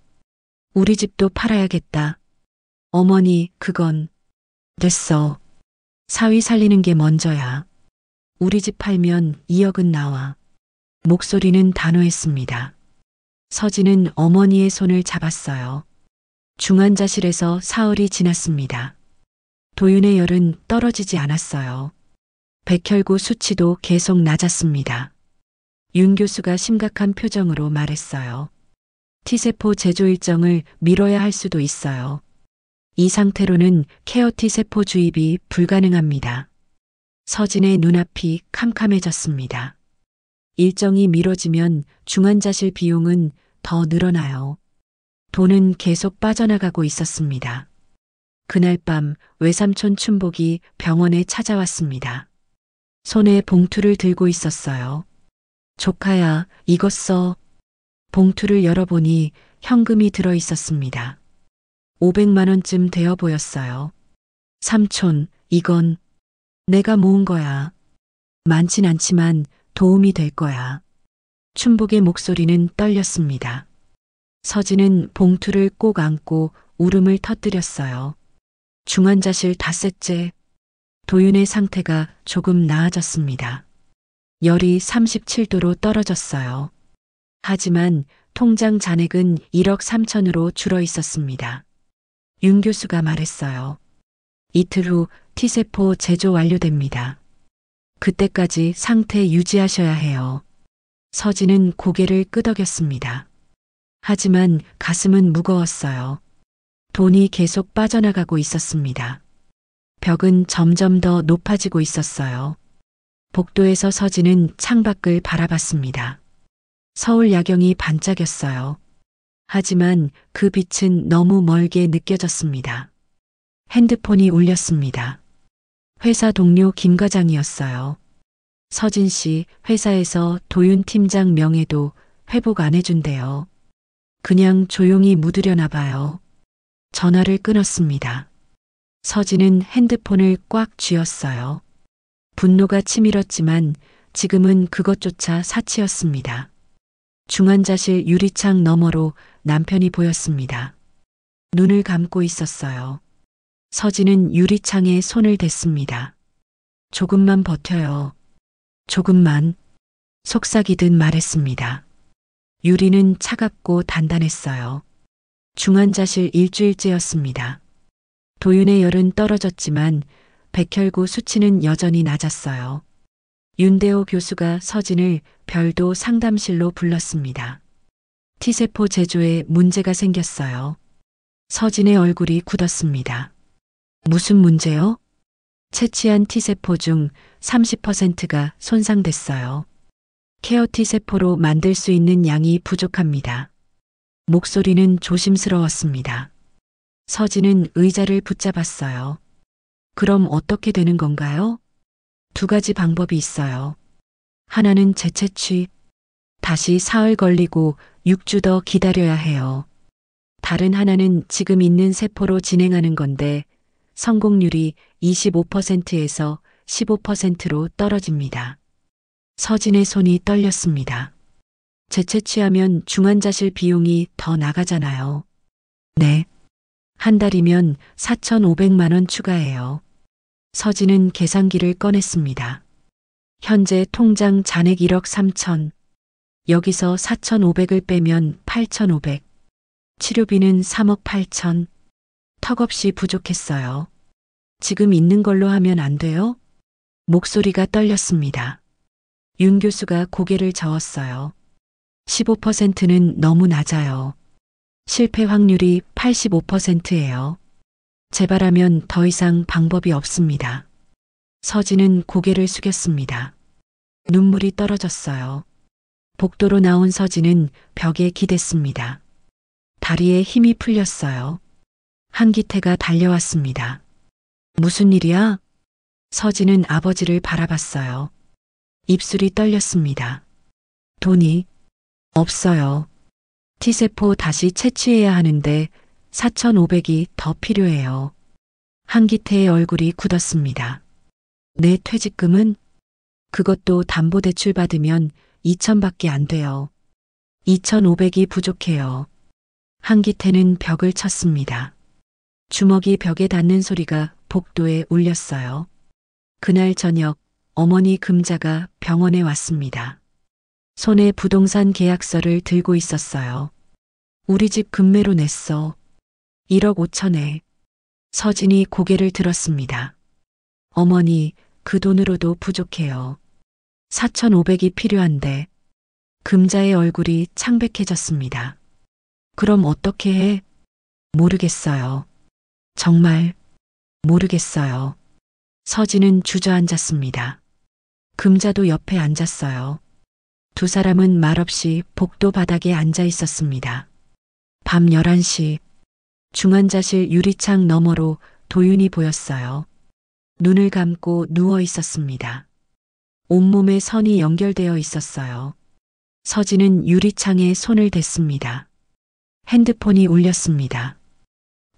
우리 집도 팔아야겠다. 어머니, 그건 됐어. 사위 살리는 게 먼저야. 우리 집 팔면 2억은 나와. 목소리는 단호했습니다. 서진은 어머니의 손을 잡았어요. 중환자실에서 사흘이 지났습니다. 도윤의 열은 떨어지지 않았어요. 백혈구 수치도 계속 낮았습니다. 윤 교수가 심각한 표정으로 말했어요. T세포 제조 일정을 미뤄야 할 수도 있어요. 이 상태로는 케어 T세포 주입이 불가능합니다. 서진의 눈앞이 캄캄해졌습니다. 일정이 미뤄지면 중환자실 비용은 더 늘어나요. 돈은 계속 빠져나가고 있었습니다. 그날 밤 외삼촌 춘복이 병원에 찾아왔습니다. 손에 봉투를 들고 있었어요. 조카야, 이것 써. 봉투를 열어보니 현금이 들어 있었습니다. 500만 원쯤 되어 보였어요. 삼촌, 이건 내가 모은 거야. 많진 않지만 도움이 될 거야. 춘복의 목소리는 떨렸습니다. 서진은 봉투를 꼭 안고 울음을 터뜨렸어요. 중환자실 닷새째. 도윤의 상태가 조금 나아졌습니다. 열이 37도로 떨어졌어요. 하지만 통장 잔액은 1억 3천으로 줄어 있었습니다. 윤 교수가 말했어요. 이틀 후 T세포 제조 완료됩니다. 그때까지 상태 유지하셔야 해요. 서진은 고개를 끄덕였습니다. 하지만 가슴은 무거웠어요. 돈이 계속 빠져나가고 있었습니다. 벽은 점점 더 높아지고 있었어요. 복도에서 서진은 창밖을 바라봤습니다. 서울 야경이 반짝였어요. 하지만 그 빛은 너무 멀게 느껴졌습니다. 핸드폰이 울렸습니다. 회사 동료 김 과장이었어요. 서진 씨, 회사에서 도윤 팀장 명예도 회복 안 해준대요. 그냥 조용히 묻으려나 봐요. 전화를 끊었습니다. 서진은 핸드폰을 꽉 쥐었어요. 분노가 치밀었지만 지금은 그것조차 사치였습니다. 중환자실 유리창 너머로 남편이 보였습니다. 눈을 감고 있었어요. 서진은 유리창에 손을 댔습니다. 조금만 버텨요. 조금만. 속삭이듯 말했습니다. 유리는 차갑고 단단했어요. 중환자실 일주일째였습니다. 도윤의 열은 떨어졌지만 백혈구 수치는 여전히 낮았어요. 윤대호 교수가 서진을 별도 상담실로 불렀습니다. T세포 제조에 문제가 생겼어요. 서진의 얼굴이 굳었습니다. 무슨 문제요? 채취한 T세포 중 30%가 손상됐어요. 케어 T세포로 만들 수 있는 양이 부족합니다. 목소리는 조심스러웠습니다. 서진은 의자를 붙잡았어요. 그럼 어떻게 되는 건가요? 두 가지 방법이 있어요. 하나는 재채취, 다시 사흘 걸리고 6주 더 기다려야 해요. 다른 하나는 지금 있는 세포로 진행하는 건데 성공률이 25%에서 15%로 떨어집니다. 서진의 손이 떨렸습니다. 재채취하면 중환자실 비용이 더 나가잖아요. 네. 한 달이면 4,500만 원 추가해요. 서진은 계산기를 꺼냈습니다. 현재 통장 잔액 1억 3천. 여기서 4,500을 빼면 8,500. 치료비는 3억 8천. 턱없이 부족했어요. 지금 있는 걸로 하면 안 돼요? 목소리가 떨렸습니다. 윤 교수가 고개를 저었어요. 15%는 너무 낮아요. 실패 확률이 85%예요. 재발하면 더 이상 방법이 없습니다. 서진은 고개를 숙였습니다. 눈물이 떨어졌어요. 복도로 나온 서진은 벽에 기댔습니다. 다리에 힘이 풀렸어요. 한기태가 달려왔습니다. 무슨 일이야? 서진은 아버지를 바라봤어요. 입술이 떨렸습니다. 돈이 없어요. T세포 다시 채취해야 하는데 4,500이 더 필요해요. 한기태의 얼굴이 굳었습니다. 내 퇴직금은? 그것도 담보대출 받으면 2,000밖에 안 돼요. 2,500이 부족해요. 한기태는 벽을 쳤습니다. 주먹이 벽에 닿는 소리가 복도에 울렸어요. 그날 저녁 어머니 금자가 병원에 왔습니다. 손에 부동산 계약서를 들고 있었어요. 우리 집 금매로 냈어. 1억 5천에. 서진이 고개를 들었습니다. 어머니, 그 돈으로도 부족해요. 4,500이 필요한데 금자의 얼굴이 창백해졌습니다. 그럼 어떻게 해? 모르겠어요. 정말 모르겠어요. 서진은 주저앉았습니다. 금자도 옆에 앉았어요. 두 사람은 말없이 복도 바닥에 앉아 있었습니다. 밤 11시 중환자실 유리창 너머로 도윤이 보였어요. 눈을 감고 누워 있었습니다. 온몸에 선이 연결되어 있었어요. 서진은 유리창에 손을 댔습니다. 핸드폰이 울렸습니다.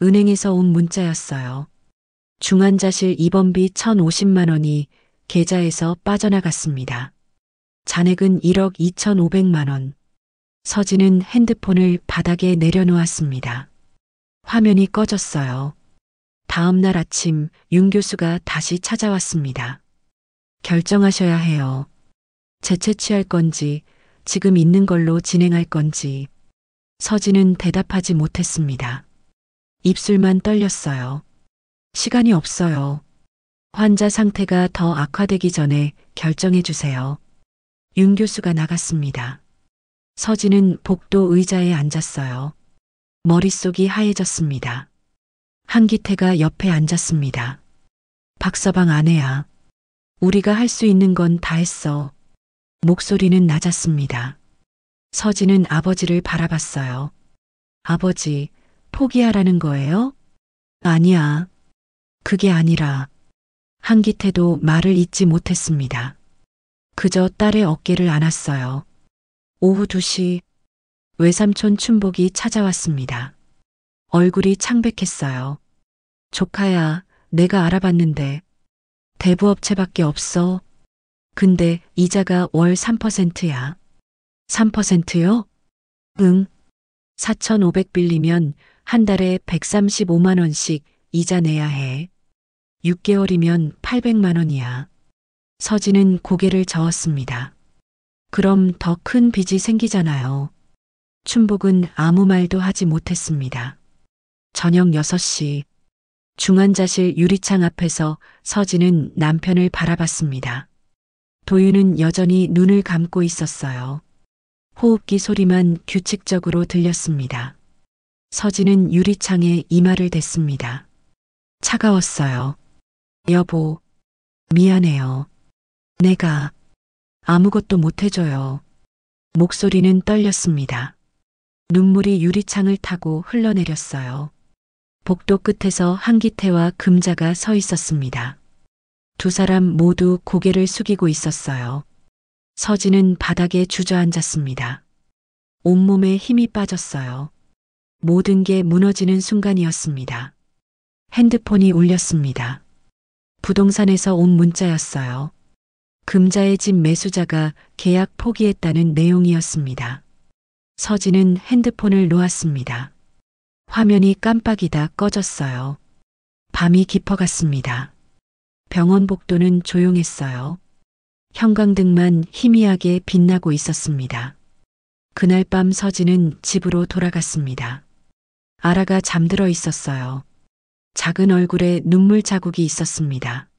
은행에서 온 문자였어요. 중환자실 입원비 1,050만 원이 계좌에서 빠져나갔습니다. 잔액은 1억 2,500만 원. 서진은 핸드폰을 바닥에 내려놓았습니다. 화면이 꺼졌어요. 다음 날 아침 윤 교수가 다시 찾아왔습니다. 결정하셔야 해요. 재채취할 건지 지금 있는 걸로 진행할 건지. 서진은 대답하지 못했습니다. 입술만 떨렸어요. 시간이 없어요. 환자 상태가 더 악화되기 전에 결정해 주세요. 윤 교수가 나갔습니다. 서진은 복도 의자에 앉았어요. 머릿속이 하얘졌습니다. 한기태가 옆에 앉았습니다. 박서방 아내야. 우리가 할 수 있는 건 다 했어. 목소리는 낮았습니다. 서진은 아버지를 바라봤어요. 아버지, 포기하라는 거예요? 아니야. 그게 아니라. 한기태도 말을 잇지 못했습니다. 그저 딸의 어깨를 안았어요. 오후 2시 외삼촌 춘복이 찾아왔습니다. 얼굴이 창백했어요. 조카야, 내가 알아봤는데 대부업체밖에 없어. 근데 이자가 월 3%야. 3%요? 응. 4,500 빌리면 한 달에 135만 원씩 이자 내야 해. 6개월이면 800만 원이야. 서진은 고개를 저었습니다. 그럼 더 큰 빚이 생기잖아요. 춘복은 아무 말도 하지 못했습니다. 저녁 6시 중환자실 유리창 앞에서 서진은 남편을 바라봤습니다. 도윤은 여전히 눈을 감고 있었어요. 호흡기 소리만 규칙적으로 들렸습니다. 서진은 유리창에 이마를 댔습니다. 차가웠어요. 여보, 미안해요. 내가 아무것도 못해줘요. 목소리는 떨렸습니다. 눈물이 유리창을 타고 흘러내렸어요. 복도 끝에서 한기태와 금자가 서 있었습니다. 두 사람 모두 고개를 숙이고 있었어요. 서진은 바닥에 주저앉았습니다. 온몸에 힘이 빠졌어요. 모든 게 무너지는 순간이었습니다. 핸드폰이 울렸습니다. 부동산에서 온 문자였어요. 금자의 집 매수자가 계약 포기했다는 내용이었습니다. 서진은 핸드폰을 놓았습니다. 화면이 깜빡이다 꺼졌어요. 밤이 깊어갔습니다. 병원 복도는 조용했어요. 형광등만 희미하게 빛나고 있었습니다. 그날 밤 서진은 집으로 돌아갔습니다. 아라가 잠들어 있었어요. 작은 얼굴에 눈물 자국이 있었습니다.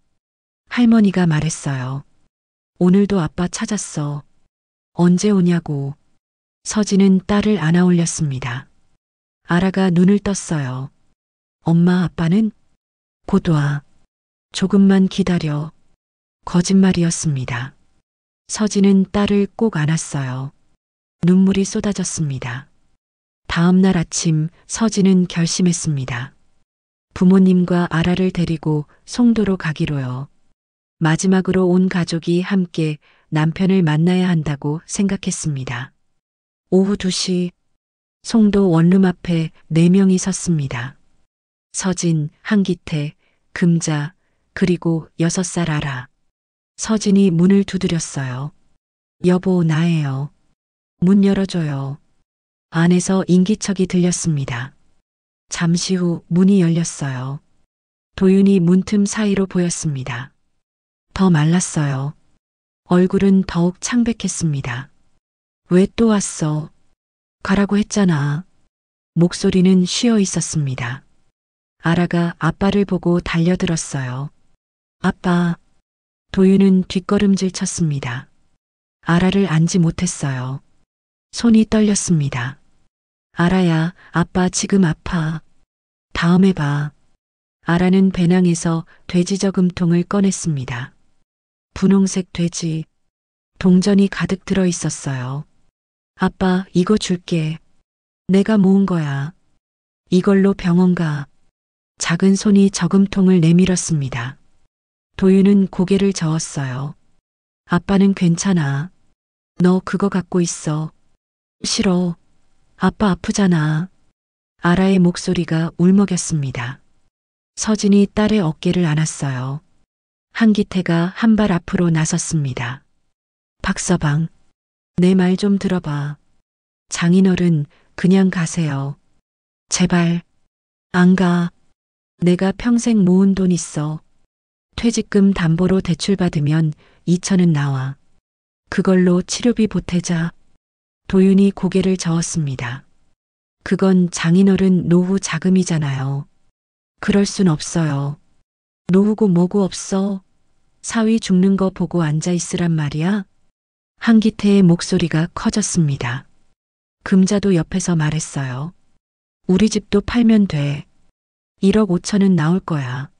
할머니가 말했어요. 오늘도 아빠 찾았어. 언제 오냐고. 서진은 딸을 안아 올렸습니다. 아라가 눈을 떴어요. 엄마 아빠는? 곧 와. 조금만 기다려. 거짓말이었습니다. 서진은 딸을 꼭 안았어요. 눈물이 쏟아졌습니다. 다음 날 아침 서진은 결심했습니다. 부모님과 아라를 데리고 송도로 가기로요. 마지막으로 온 가족이 함께 남편을 만나야 한다고 생각했습니다. 오후 2시 송도 원룸 앞에 4명이 섰습니다. 서진, 한기태, 금자, 그리고 6살 아라. 서진이 문을 두드렸어요. 여보, 나예요. 문 열어줘요. 안에서 인기척이 들렸습니다. 잠시 후 문이 열렸어요. 도윤이 문틈 사이로 보였습니다. 더 말랐어요. 얼굴은 더욱 창백했습니다. 왜 또 왔어? 가라고 했잖아. 목소리는 쉬어 있었습니다. 아라가 아빠를 보고 달려들었어요. 아빠. 도윤은 뒷걸음질 쳤습니다. 아라를 안지 못했어요. 손이 떨렸습니다. 아라야, 아빠 지금 아파. 다음에 봐. 아라는 배낭에서 돼지 저금통을 꺼냈습니다. 분홍색 돼지, 동전이 가득 들어 있었어요. 아빠, 이거 줄게. 내가 모은 거야. 이걸로 병원 가. 작은 손이 저금통을 내밀었습니다. 도윤은 고개를 저었어요. 아빠는 괜찮아. 너 그거 갖고 있어. 싫어. 아빠 아프잖아. 아라의 목소리가 울먹였습니다. 서진이 딸의 어깨를 안았어요. 한기태가 한 발 앞으로 나섰습니다. 박서방, 내 말 좀 들어봐. 장인어른, 그냥 가세요. 제발, 안 가. 내가 평생 모은 돈 있어. 퇴직금 담보로 대출받으면 2천은 나와. 그걸로 치료비 보태자. 도윤이 고개를 저었습니다. 그건 장인어른 노후 자금이잖아요. 그럴 순 없어요. 노후고 뭐고 없어. 사위 죽는 거 보고 앉아 있으란 말이야? 한기태의 목소리가 커졌습니다. 금자도 옆에서 말했어요. 우리 집도 팔면 돼. 1억 5천은 나올 거야.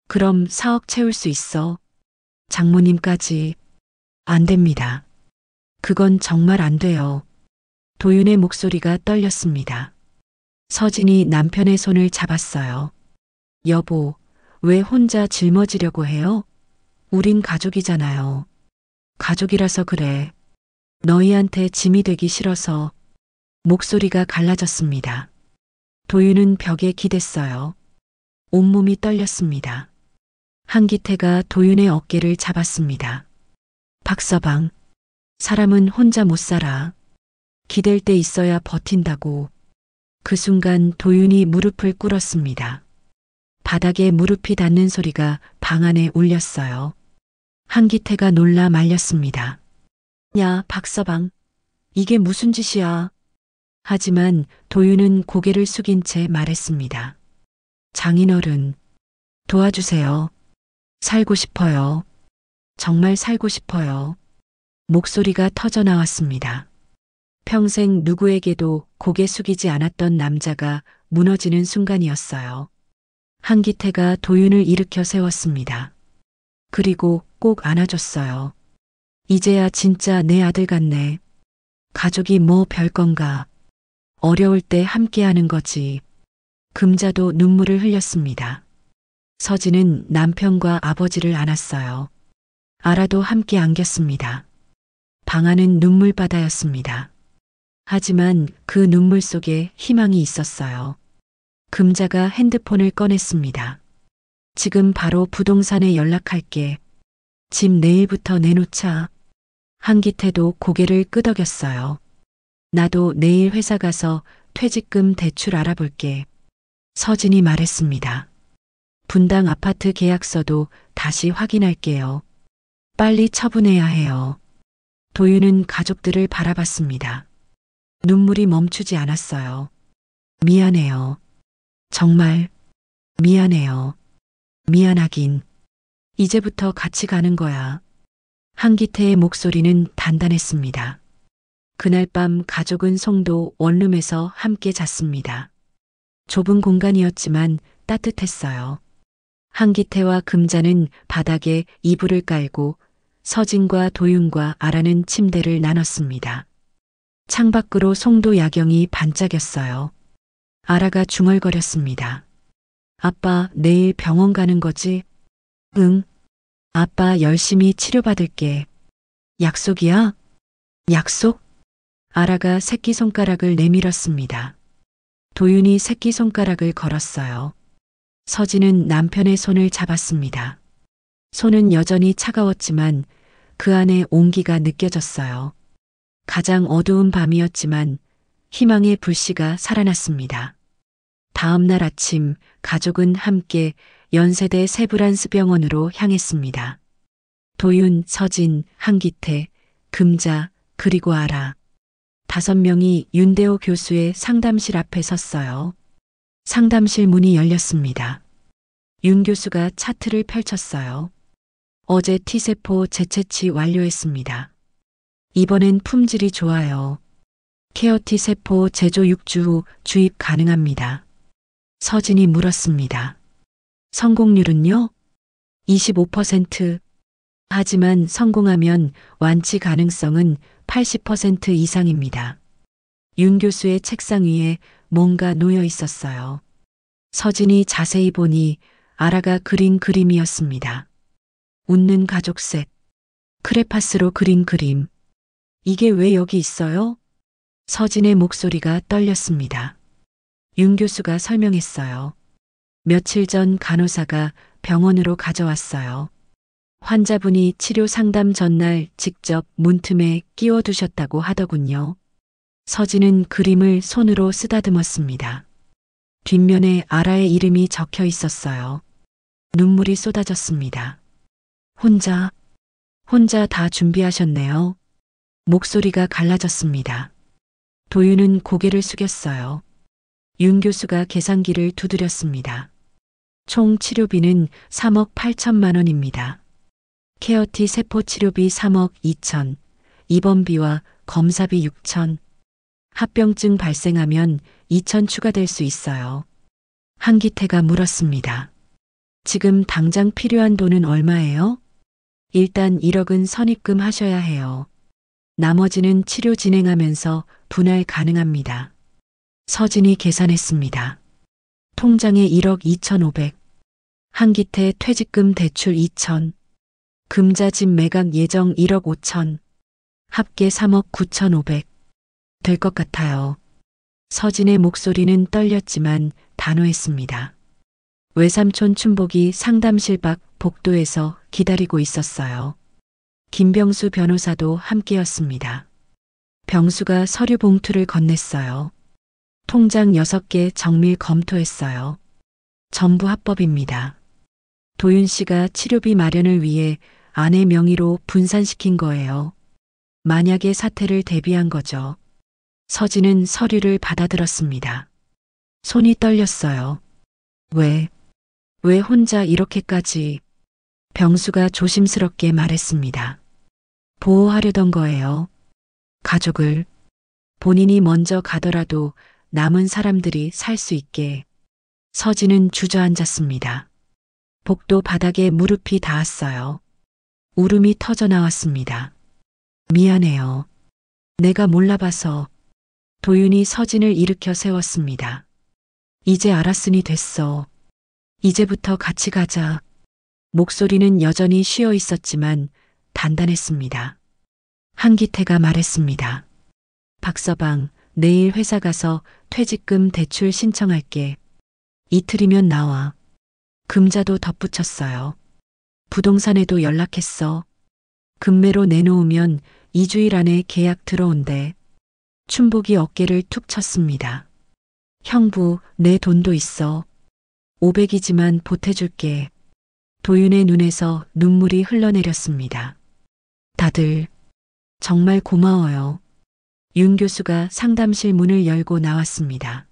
그럼 4억 채울 수 있어. 장모님까지. 안 됩니다. 그건 정말 안 돼요. 도윤의 목소리가 떨렸습니다. 서진이 남편의 손을 잡았어요. 여보, 왜 혼자 짊어지려고 해요? 우린 가족이잖아요. 가족이라서 그래. 너희한테 짐이 되기 싫어서. 목소리가 갈라졌습니다. 도윤은 벽에 기댔어요. 온몸이 떨렸습니다. 한기태가 도윤의 어깨를 잡았습니다. 박서방, 사람은 혼자 못 살아. 기댈 때 있어야 버틴다고. 그 순간 도윤이 무릎을 꿇었습니다. 바닥에 무릎이 닿는 소리가 방 안에 울렸어요. 한기태가 놀라 말렸습니다. 야, 박서방, 이게 무슨 짓이야? 하지만 도윤은 고개를 숙인 채 말했습니다. 장인어른, 도와주세요. 살고 싶어요. 정말 살고 싶어요. 목소리가 터져 나왔습니다. 평생 누구에게도 고개 숙이지 않았던 남자가 무너지는 순간이었어요. 한기태가 도윤을 일으켜 세웠습니다. 그리고 꼭 안아줬어요. 이제야 진짜 내 아들 같네. 가족이 뭐 별건가. 어려울 때 함께하는 거지. 금자도 눈물을 흘렸습니다. 서진은 남편과 아버지를 안았어요. 아라도 함께 안겼습니다. 방 안은 눈물바다였습니다. 하지만 그 눈물 속에 희망이 있었어요. 금자가 핸드폰을 꺼냈습니다. 지금 바로 부동산에 연락할게. 집 내일부터 내놓자. 한기태도 고개를 끄덕였어요. 나도 내일 회사 가서 퇴직금 대출 알아볼게. 서진이 말했습니다. 분당 아파트 계약서도 다시 확인할게요. 빨리 처분해야 해요. 도윤은 가족들을 바라봤습니다. 눈물이 멈추지 않았어요. 미안해요. 정말 미안해요. 미안하긴. 이제부터 같이 가는 거야. 한기태의 목소리는 단단했습니다. 그날 밤 가족은 송도 원룸에서 함께 잤습니다. 좁은 공간이었지만 따뜻했어요. 한기태와 금자는 바닥에 이불을 깔고 서진과 도윤과 아라는 침대를 나눴습니다. 창밖으로 송도 야경이 반짝였어요. 아라가 중얼거렸습니다. 아빠, 내일 병원 가는 거지? 응. 아빠 열심히 치료받을게. 약속이야? 약속? 아라가 새끼손가락을 내밀었습니다. 도윤이 새끼손가락을 걸었어요. 서진은 남편의 손을 잡았습니다. 손은 여전히 차가웠지만 그 안에 온기가 느껴졌어요. 가장 어두운 밤이었지만 희망의 불씨가 살아났습니다. 다음 날 아침 가족은 함께 연세대 세브란스 병원으로 향했습니다. 도윤, 서진, 한기태, 금자, 그리고 아라. 5명이 윤대호 교수의 상담실 앞에 섰어요. 상담실 문이 열렸습니다. 윤 교수가 차트를 펼쳤어요. 어제 T세포 재채치 완료했습니다. 이번엔 품질이 좋아요. 케어티 세포 제조 6주 후 주입 가능합니다. 서진이 물었습니다. 성공률은요? 25%. 하지만 성공하면 완치 가능성은 80% 이상입니다. 윤 교수의 책상 위에 뭔가 놓여 있었어요. 서진이 자세히 보니 아라가 그린 그림이었습니다. 웃는 가족셋. 크레파스로 그린 그림. 이게 왜 여기 있어요? 서진의 목소리가 떨렸습니다. 윤 교수가 설명했어요. 며칠 전 간호사가 병원으로 가져왔어요. 환자분이 치료 상담 전날 직접 문틈에 끼워두셨다고 하더군요. 서진은 그림을 손으로 쓰다듬었습니다. 뒷면에 아라의 이름이 적혀 있었어요. 눈물이 쏟아졌습니다. 혼자 다 준비하셨네요. 목소리가 갈라졌습니다. 도윤은 고개를 숙였어요. 윤 교수가 계산기를 두드렸습니다. 총 치료비는 3억 8천만 원입니다. 케어티 세포 치료비 3억 2천, 입원비와 검사비 6천, 합병증 발생하면 2천 추가될 수 있어요. 한기태가 물었습니다. 지금 당장 필요한 돈은 얼마예요? 일단 1억은 선입금 하셔야 해요. 나머지는 치료 진행하면서 분할 가능합니다. 서진이 계산했습니다. 통장에 1억 2,500. 한기태 퇴직금 대출 2천. 금자집 매각 예정 1억 5천. 합계 3억 9,500. 될 것 같아요. 서진의 목소리는 떨렸지만 단호했습니다. 외삼촌 춘복이 상담실 밖 복도에서 기다리고 있었어요. 김병수 변호사도 함께였습니다. 병수가 서류 봉투를 건넸어요. 통장 6개 정밀 검토했어요. 전부 합법입니다. 도윤 씨가 치료비 마련을 위해 아내 명의로 분산시킨 거예요. 만약의 사태를 대비한 거죠. 서진은 서류를 받아들었습니다. 손이 떨렸어요. 왜 혼자 이렇게까지? 병수가 조심스럽게 말했습니다. 보호하려던 거예요. 가족을. 본인이 먼저 가더라도 남은 사람들이 살 수 있게. 서진은 주저앉았습니다. 복도 바닥에 무릎이 닿았어요. 울음이 터져 나왔습니다. 미안해요. 내가 몰라봐서. 도윤이 서진을 일으켜 세웠습니다. 이제 알았으니 됐어. 이제부터 같이 가자. 목소리는 여전히 쉬어 있었지만 단단했습니다. 한기태가 말했습니다. 박서방, 내일 회사 가서 퇴직금 대출 신청할게. 이틀이면 나와. 금자도 덧붙였어요. 부동산에도 연락했어. 금매로 내놓으면 2주일 안에 계약 들어온대. 춘복이 어깨를 툭 쳤습니다. 형부, 내 돈도 있어. 500이지만 보태줄게. 도윤의 눈에서 눈물이 흘러내렸습니다. 다들 정말 고마워요. 윤 교수가 상담실 문을 열고 나왔습니다.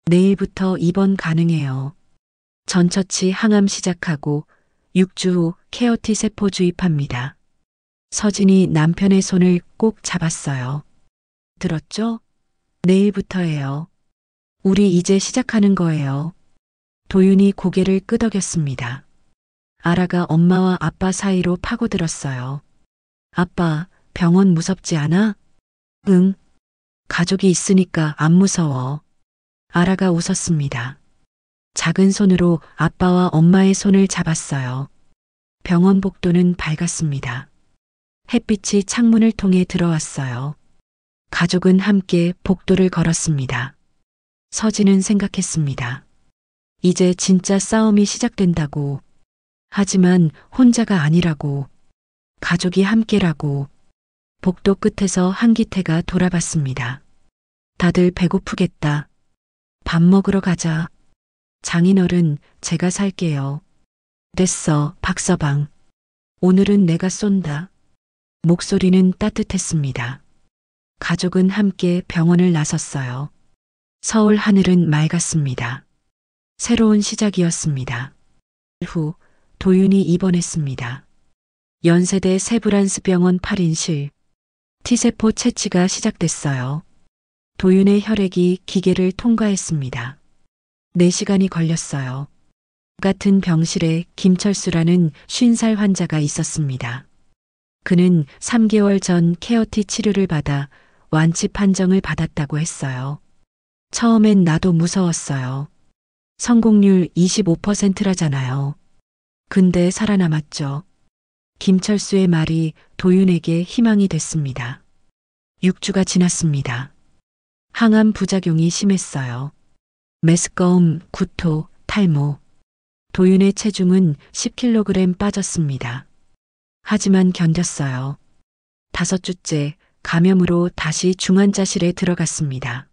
내일부터 입원 가능해요. 전처치 항암 시작하고 6주 후 케어티 세포 주입합니다. 서진이 남편의 손을 꼭 잡았어요. 들었죠? 내일부터예요. 우리 이제 시작하는 거예요. 도윤이 고개를 끄덕였습니다. 아라가 엄마와 아빠 사이로 파고들었어요. 아빠, 병원 무섭지 않아? 응. 가족이 있으니까 안 무서워. 아라가 웃었습니다. 작은 손으로 아빠와 엄마의 손을 잡았어요. 병원 복도는 밝았습니다. 햇빛이 창문을 통해 들어왔어요. 가족은 함께 복도를 걸었습니다. 서진은 생각했습니다. 이제 진짜 싸움이 시작된다고. 하지만 혼자가 아니라고. 가족이 함께라고. 복도 끝에서 한기태가 돌아봤습니다. 다들 배고프겠다. 밥 먹으러 가자. 장인어른, 제가 살게요. 됐어, 박서방. 오늘은 내가 쏜다. 목소리는 따뜻했습니다. 가족은 함께 병원을 나섰어요. 서울 하늘은 맑았습니다. 새로운 시작이었습니다. 후 도윤이 입원했습니다. 연세대 세브란스 병원 8인실. T세포 채취가 시작됐어요. 도윤의 혈액이 기계를 통과했습니다. 4시간이 걸렸어요. 같은 병실에 김철수라는 50살 환자가 있었습니다. 그는 3개월 전 케어티 치료를 받아 완치 판정을 받았다고 했어요. 처음엔 나도 무서웠어요. 성공률 25%라잖아요. 근데 살아남았죠. 김철수의 말이 도윤에게 희망이 됐습니다. 6주가 지났습니다. 항암 부작용이 심했어요. 메스꺼움, 구토, 탈모. 도윤의 체중은 10kg 빠졌습니다. 하지만 견뎠어요. 5주째 감염으로 다시 중환자실에 들어갔습니다.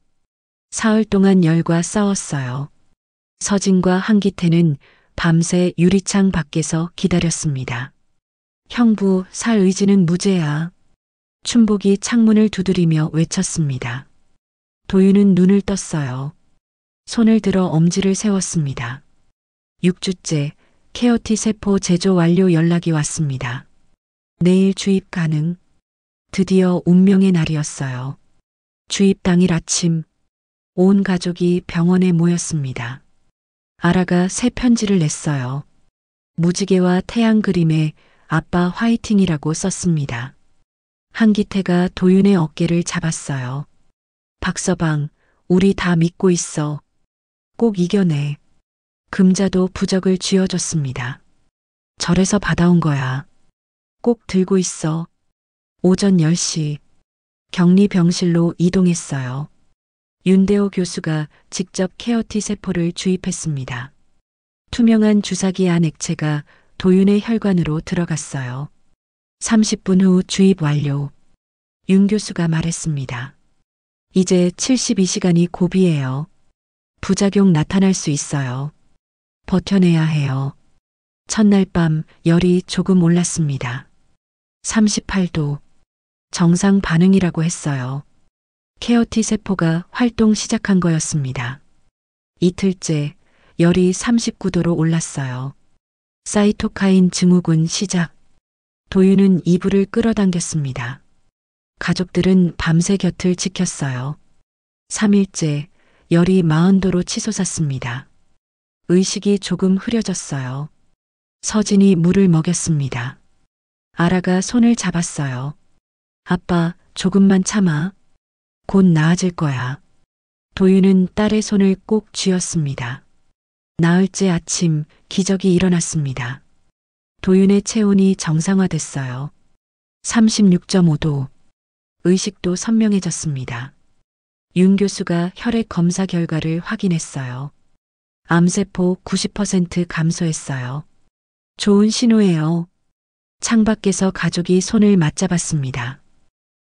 사흘 동안 열과 싸웠어요. 서진과 한기태는 밤새 유리창 밖에서 기다렸습니다. 형부, 살 의지는 무죄야. 춘복이 창문을 두드리며 외쳤습니다. 도윤은 눈을 떴어요. 손을 들어 엄지를 세웠습니다. 6주째 케어티 세포 제조 완료 연락이 왔습니다. 내일 주입 가능. 드디어 운명의 날이었어요. 주입 당일 아침 온 가족이 병원에 모였습니다. 아라가 새 편지를 냈어요. 무지개와 태양 그림에 아빠 화이팅이라고 썼습니다. 한기태가 도윤의 어깨를 잡았어요. 박서방, 우리 다 믿고 있어. 꼭 이겨내. 금자도 부적을 쥐어줬습니다. 절에서 받아온 거야. 꼭 들고 있어. 오전 10시 격리병실로 이동했어요. 윤대호 교수가 직접 케어티 세포를 주입했습니다. 투명한 주사기 안 액체가 도윤의 혈관으로 들어갔어요. 30분 후 주입 완료. 윤 교수가 말했습니다. 이제 72시간이 고비예요. 부작용 나타날 수 있어요. 버텨내야 해요. 첫날 밤 열이 조금 올랐습니다. 38도. 정상 반응이라고 했어요. 케어티 세포가 활동 시작한 거였습니다. 이틀째 열이 39도로 올랐어요. 사이토카인 증후군 시작. 도윤은 이불을 끌어당겼습니다. 가족들은 밤새 곁을 지켰어요. 3일째 열이 40도로 치솟았습니다. 의식이 조금 흐려졌어요. 서진이 물을 먹였습니다. 아라가 손을 잡았어요. 아빠, 조금만 참아. 곧 나아질 거야. 도윤은 딸의 손을 꼭 쥐었습니다. 나흘째 아침 기적이 일어났습니다. 도윤의 체온이 정상화됐어요. 36.5도. 의식도 선명해졌습니다. 윤 교수가 혈액 검사 결과를 확인했어요. 암세포 90% 감소했어요. 좋은 신호예요. 창밖에서 가족이 손을 맞잡았습니다.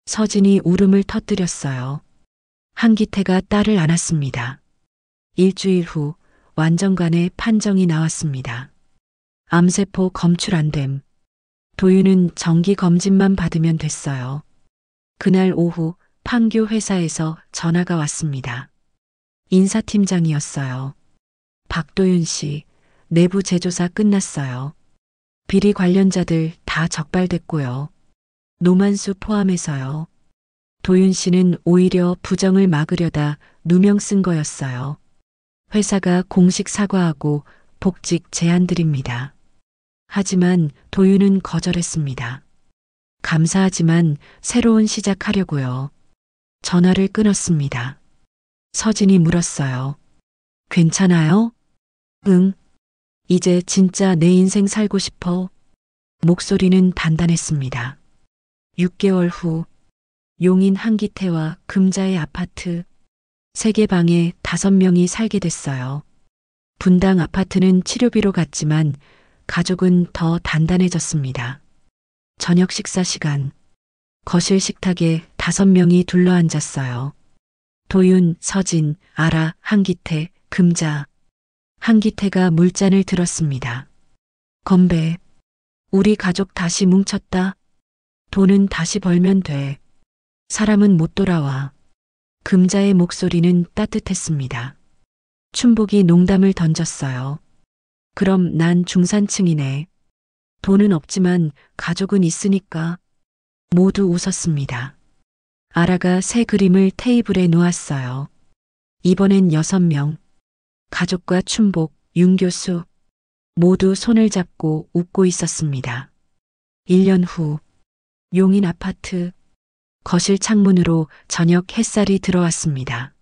서진이 울음을 터뜨렸어요. 한기태가 딸을 안았습니다. 일주일 후 완전관의 판정이 나왔습니다. 암세포 검출 안 됨. 도윤은 정기 검진만 받으면 됐어요. 그날 오후 판교 회사에서 전화가 왔습니다. 인사팀장이었어요. 박도윤 씨, 내부 재조사 끝났어요. 비리 관련자들 다 적발됐고요. 노만수 포함해서요. 도윤 씨는 오히려 부정을 막으려다 누명 쓴 거였어요. 회사가 공식 사과하고 복직 제안 드립니다. 하지만 도윤은 거절했습니다. 감사하지만 새로운 시작하려고요. 전화를 끊었습니다. 서진이 물었어요. 괜찮아요? 응. 이제 진짜 내 인생 살고 싶어. 목소리는 단단했습니다. 6개월 후 용인 한기태와 금자의 아파트 3개 방에 5명이 살게 됐어요. 분당 아파트는 치료비로 갔지만 가족은 더 단단해졌습니다. 저녁 식사 시간 거실 식탁에 5명이 둘러앉았어요. 도윤, 서진, 아라, 한기태, 금자. 한기태가 물잔을 들었습니다. 건배. 우리 가족 다시 뭉쳤다. 돈은 다시 벌면 돼. 사람은 못 돌아와. 금자의 목소리는 따뜻했습니다. 춘복이 농담을 던졌어요. 그럼 난 중산층이네. 돈은 없지만 가족은 있으니까. 모두 웃었습니다. 아라가 새 그림을 테이블에 놓았어요. 이번엔 6명. 가족과 춘복, 윤 교수 모두 손을 잡고 웃고 있었습니다. 1년 후 용인 아파트 거실 창문으로 저녁 햇살이 들어왔습니다.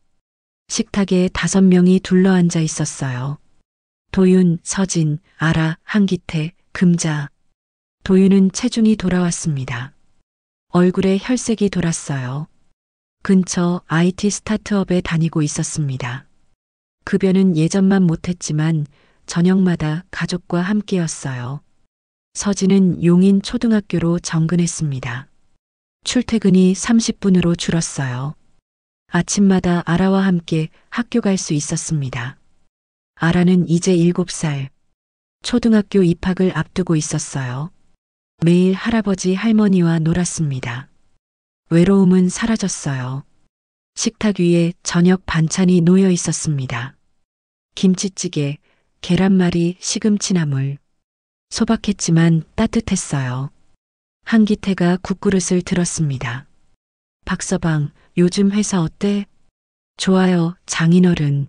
식탁에 5명이 둘러앉아 있었어요. 도윤, 서진, 아라, 한기태, 금자. 도윤은 체중이 돌아왔습니다. 얼굴에 혈색이 돌았어요. 근처 IT 스타트업에 다니고 있었습니다. 급여는 예전만 못했지만 저녁마다 가족과 함께였어요. 서진은 용인 초등학교로 정근했습니다. 출퇴근이 30분으로 줄었어요. 아침마다 아라와 함께 학교 갈 수 있었습니다. 아라는 이제 7살. 초등학교 입학을 앞두고 있었어요. 매일 할아버지 할머니와 놀았습니다. 외로움은 사라졌어요. 식탁 위에 저녁 반찬이 놓여 있었습니다. 김치찌개, 계란말이, 시금치나물. 소박했지만 따뜻했어요. 한기태가 국그릇을 들었습니다. 박서방, 요즘 회사 어때? 좋아요, 장인어른.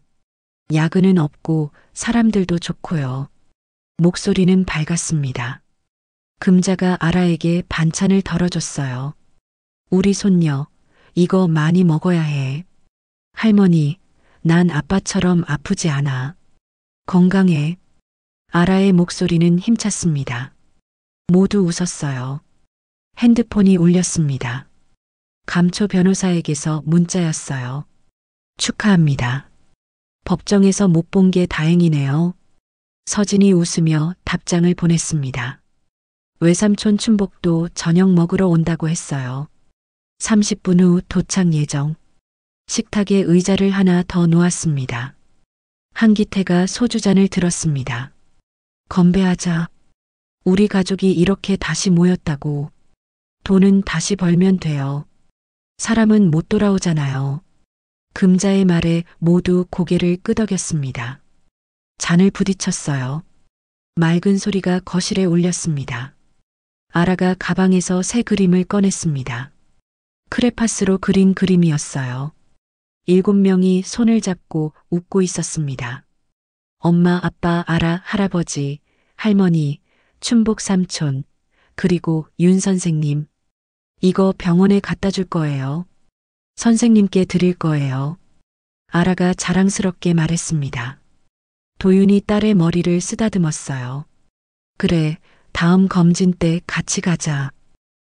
야근은 없고 사람들도 좋고요. 목소리는 밝았습니다. 금자가 아라에게 반찬을 덜어줬어요. 우리 손녀, 이거 많이 먹어야 해. 할머니, 난 아빠처럼 아프지 않아. 건강해. 아라의 목소리는 힘찼습니다. 모두 웃었어요. 핸드폰이 울렸습니다. 감초 변호사에게서 문자였어요. 축하합니다. 법정에서 못 본 게 다행이네요. 서진이 웃으며 답장을 보냈습니다. 외삼촌 춘복도 저녁 먹으러 온다고 했어요. 30분 후 도착 예정. 식탁에 의자를 하나 더 놓았습니다. 한기태가 소주잔을 들었습니다. 건배하자. 우리 가족이 이렇게 다시 모였다고. 돈은 다시 벌면 돼요. 사람은 못 돌아오잖아요. 금자의 말에 모두 고개를 끄덕였습니다. 잔을 부딪혔어요. 맑은 소리가 거실에 울렸습니다. 아라가 가방에서 새 그림을 꺼냈습니다. 크레파스로 그린 그림이었어요. 7명이 손을 잡고 웃고 있었습니다. 엄마, 아빠, 아라, 할아버지, 할머니, 춘복 삼촌, 그리고 윤 선생님. 이거 병원에 갖다 줄 거예요. 선생님께 드릴 거예요. 아라가 자랑스럽게 말했습니다. 도윤이 딸의 머리를 쓰다듬었어요. 그래, 다음 검진 때 같이 가자.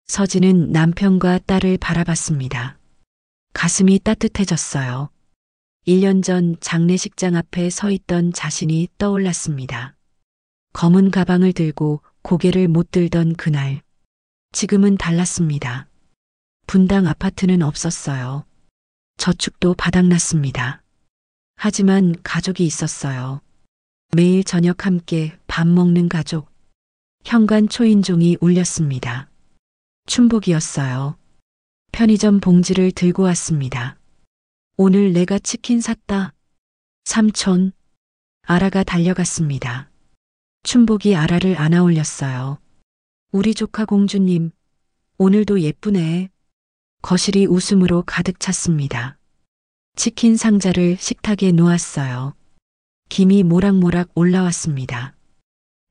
서진은 남편과 딸을 바라봤습니다. 가슴이 따뜻해졌어요. 1년 전 장례식장 앞에 서 있던 자신이 떠올랐습니다. 검은 가방을 들고 고개를 못 들던 그날. 지금은 달랐습니다. 분당 아파트는 없었어요. 저축도 바닥났습니다. 하지만 가족이 있었어요. 매일 저녁 함께 밥 먹는 가족. 현관 초인종이 울렸습니다. 춘복이었어요. 편의점 봉지를 들고 왔습니다. 오늘 내가 치킨 샀다. 삼촌. 아라가 달려갔습니다. 춘복이 아라를 안아 올렸어요. 우리 조카 공주님, 오늘도 예쁘네. 거실이 웃음으로 가득 찼습니다. 치킨 상자를 식탁에 놓았어요. 김이 모락모락 올라왔습니다.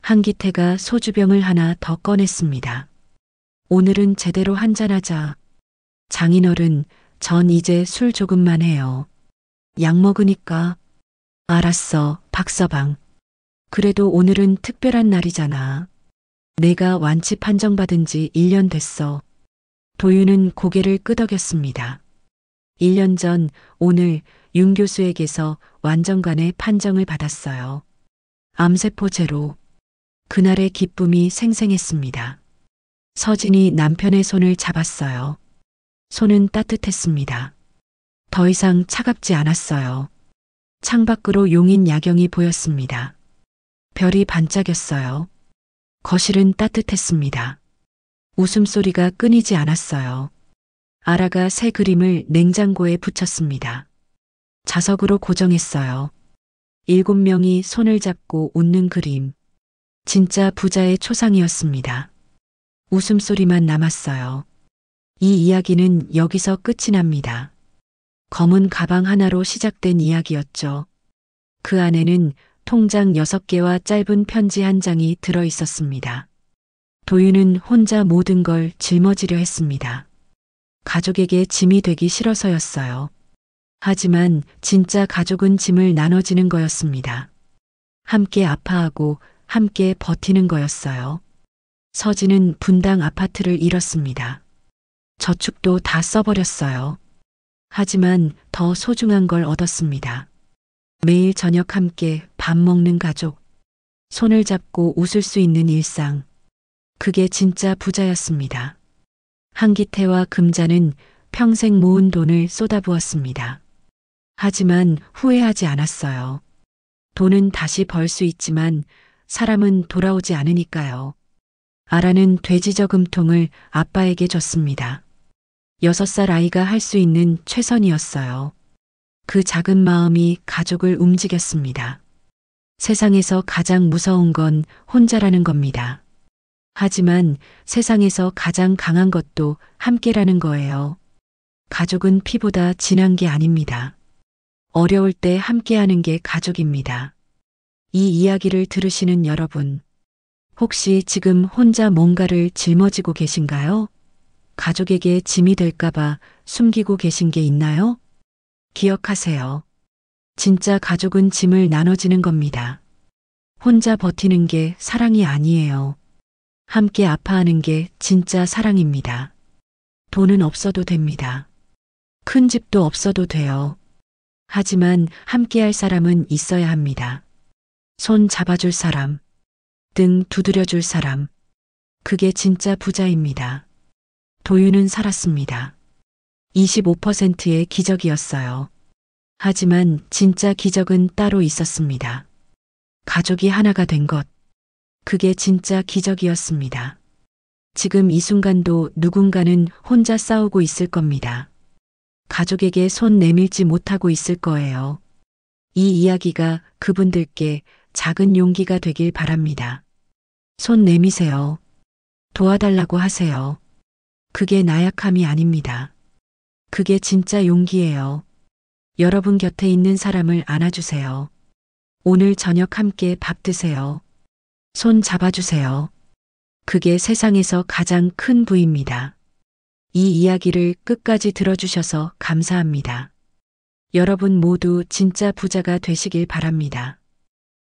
한기태가 소주병을 하나 더 꺼냈습니다. 오늘은 제대로 한잔하자. 장인어른, 전 이제 술 조금만 해요. 약 먹으니까. 알았어, 박서방. 그래도 오늘은 특별한 날이잖아. 내가 완치 판정받은 지 1년 됐어. 도윤은 고개를 끄덕였습니다. 1년 전 오늘 윤 교수에게서 완전간의 판정을 받았어요. 암세포 제로. 그날의 기쁨이 생생했습니다. 서진이 남편의 손을 잡았어요. 손은 따뜻했습니다. 더 이상 차갑지 않았어요. 창밖으로 용인 야경이 보였습니다. 별이 반짝였어요. 거실은 따뜻했습니다. 웃음소리가 끊이지 않았어요. 아라가 새 그림을 냉장고에 붙였습니다. 자석으로 고정했어요. 7명이 손을 잡고 웃는 그림. 진짜 부자의 초상이었습니다. 웃음소리만 남았어요. 이 이야기는 여기서 끝이 납니다. 검은 가방 하나로 시작된 이야기였죠. 그 안에는 통장 6개와 짧은 편지 한 장이 들어 있었습니다. 도윤은 혼자 모든 걸 짊어지려 했습니다. 가족에게 짐이 되기 싫어서였어요. 하지만 진짜 가족은 짐을 나눠지는 거였습니다. 함께 아파하고 함께 버티는 거였어요. 서진은 분당 아파트를 잃었습니다. 저축도 다 써버렸어요. 하지만 더 소중한 걸 얻었습니다. 매일 저녁 함께 밥 먹는 가족, 손을 잡고 웃을 수 있는 일상. 그게 진짜 부자였습니다. 한기태와 금자는 평생 모은 돈을 쏟아부었습니다. 하지만 후회하지 않았어요. 돈은 다시 벌 수 있지만 사람은 돌아오지 않으니까요. 아라는 돼지 저금통을 아빠에게 줬습니다. 6살 아이가 할 수 있는 최선이었어요. 그 작은 마음이 가족을 움직였습니다. 세상에서 가장 무서운 건 혼자라는 겁니다. 하지만 세상에서 가장 강한 것도 함께라는 거예요. 가족은 피보다 진한 게 아닙니다. 어려울 때 함께하는 게 가족입니다. 이 이야기를 들으시는 여러분, 혹시 지금 혼자 뭔가를 짊어지고 계신가요? 가족에게 짐이 될까봐 숨기고 계신 게 있나요? 기억하세요. 진짜 가족은 짐을 나눠지는 겁니다. 혼자 버티는 게 사랑이 아니에요. 함께 아파하는 게 진짜 사랑입니다. 돈은 없어도 됩니다. 큰 집도 없어도 돼요. 하지만 함께할 사람은 있어야 합니다. 손 잡아줄 사람, 등 두드려줄 사람. 그게 진짜 부자입니다. 도윤은 살았습니다. 25%의 기적이었어요. 하지만 진짜 기적은 따로 있었습니다. 가족이 하나가 된 것. 그게 진짜 기적이었습니다. 지금 이 순간도 누군가는 혼자 싸우고 있을 겁니다. 가족에게 손 내밀지 못하고 있을 거예요. 이 이야기가 그분들께 작은 용기가 되길 바랍니다. 손 내미세요. 도와달라고 하세요. 그게 나약함이 아닙니다. 그게 진짜 용기예요. 여러분 곁에 있는 사람을 안아주세요. 오늘 저녁 함께 밥 드세요. 손 잡아주세요. 그게 세상에서 가장 큰 부입니다. 이 이야기를 끝까지 들어주셔서 감사합니다. 여러분 모두 진짜 부자가 되시길 바랍니다.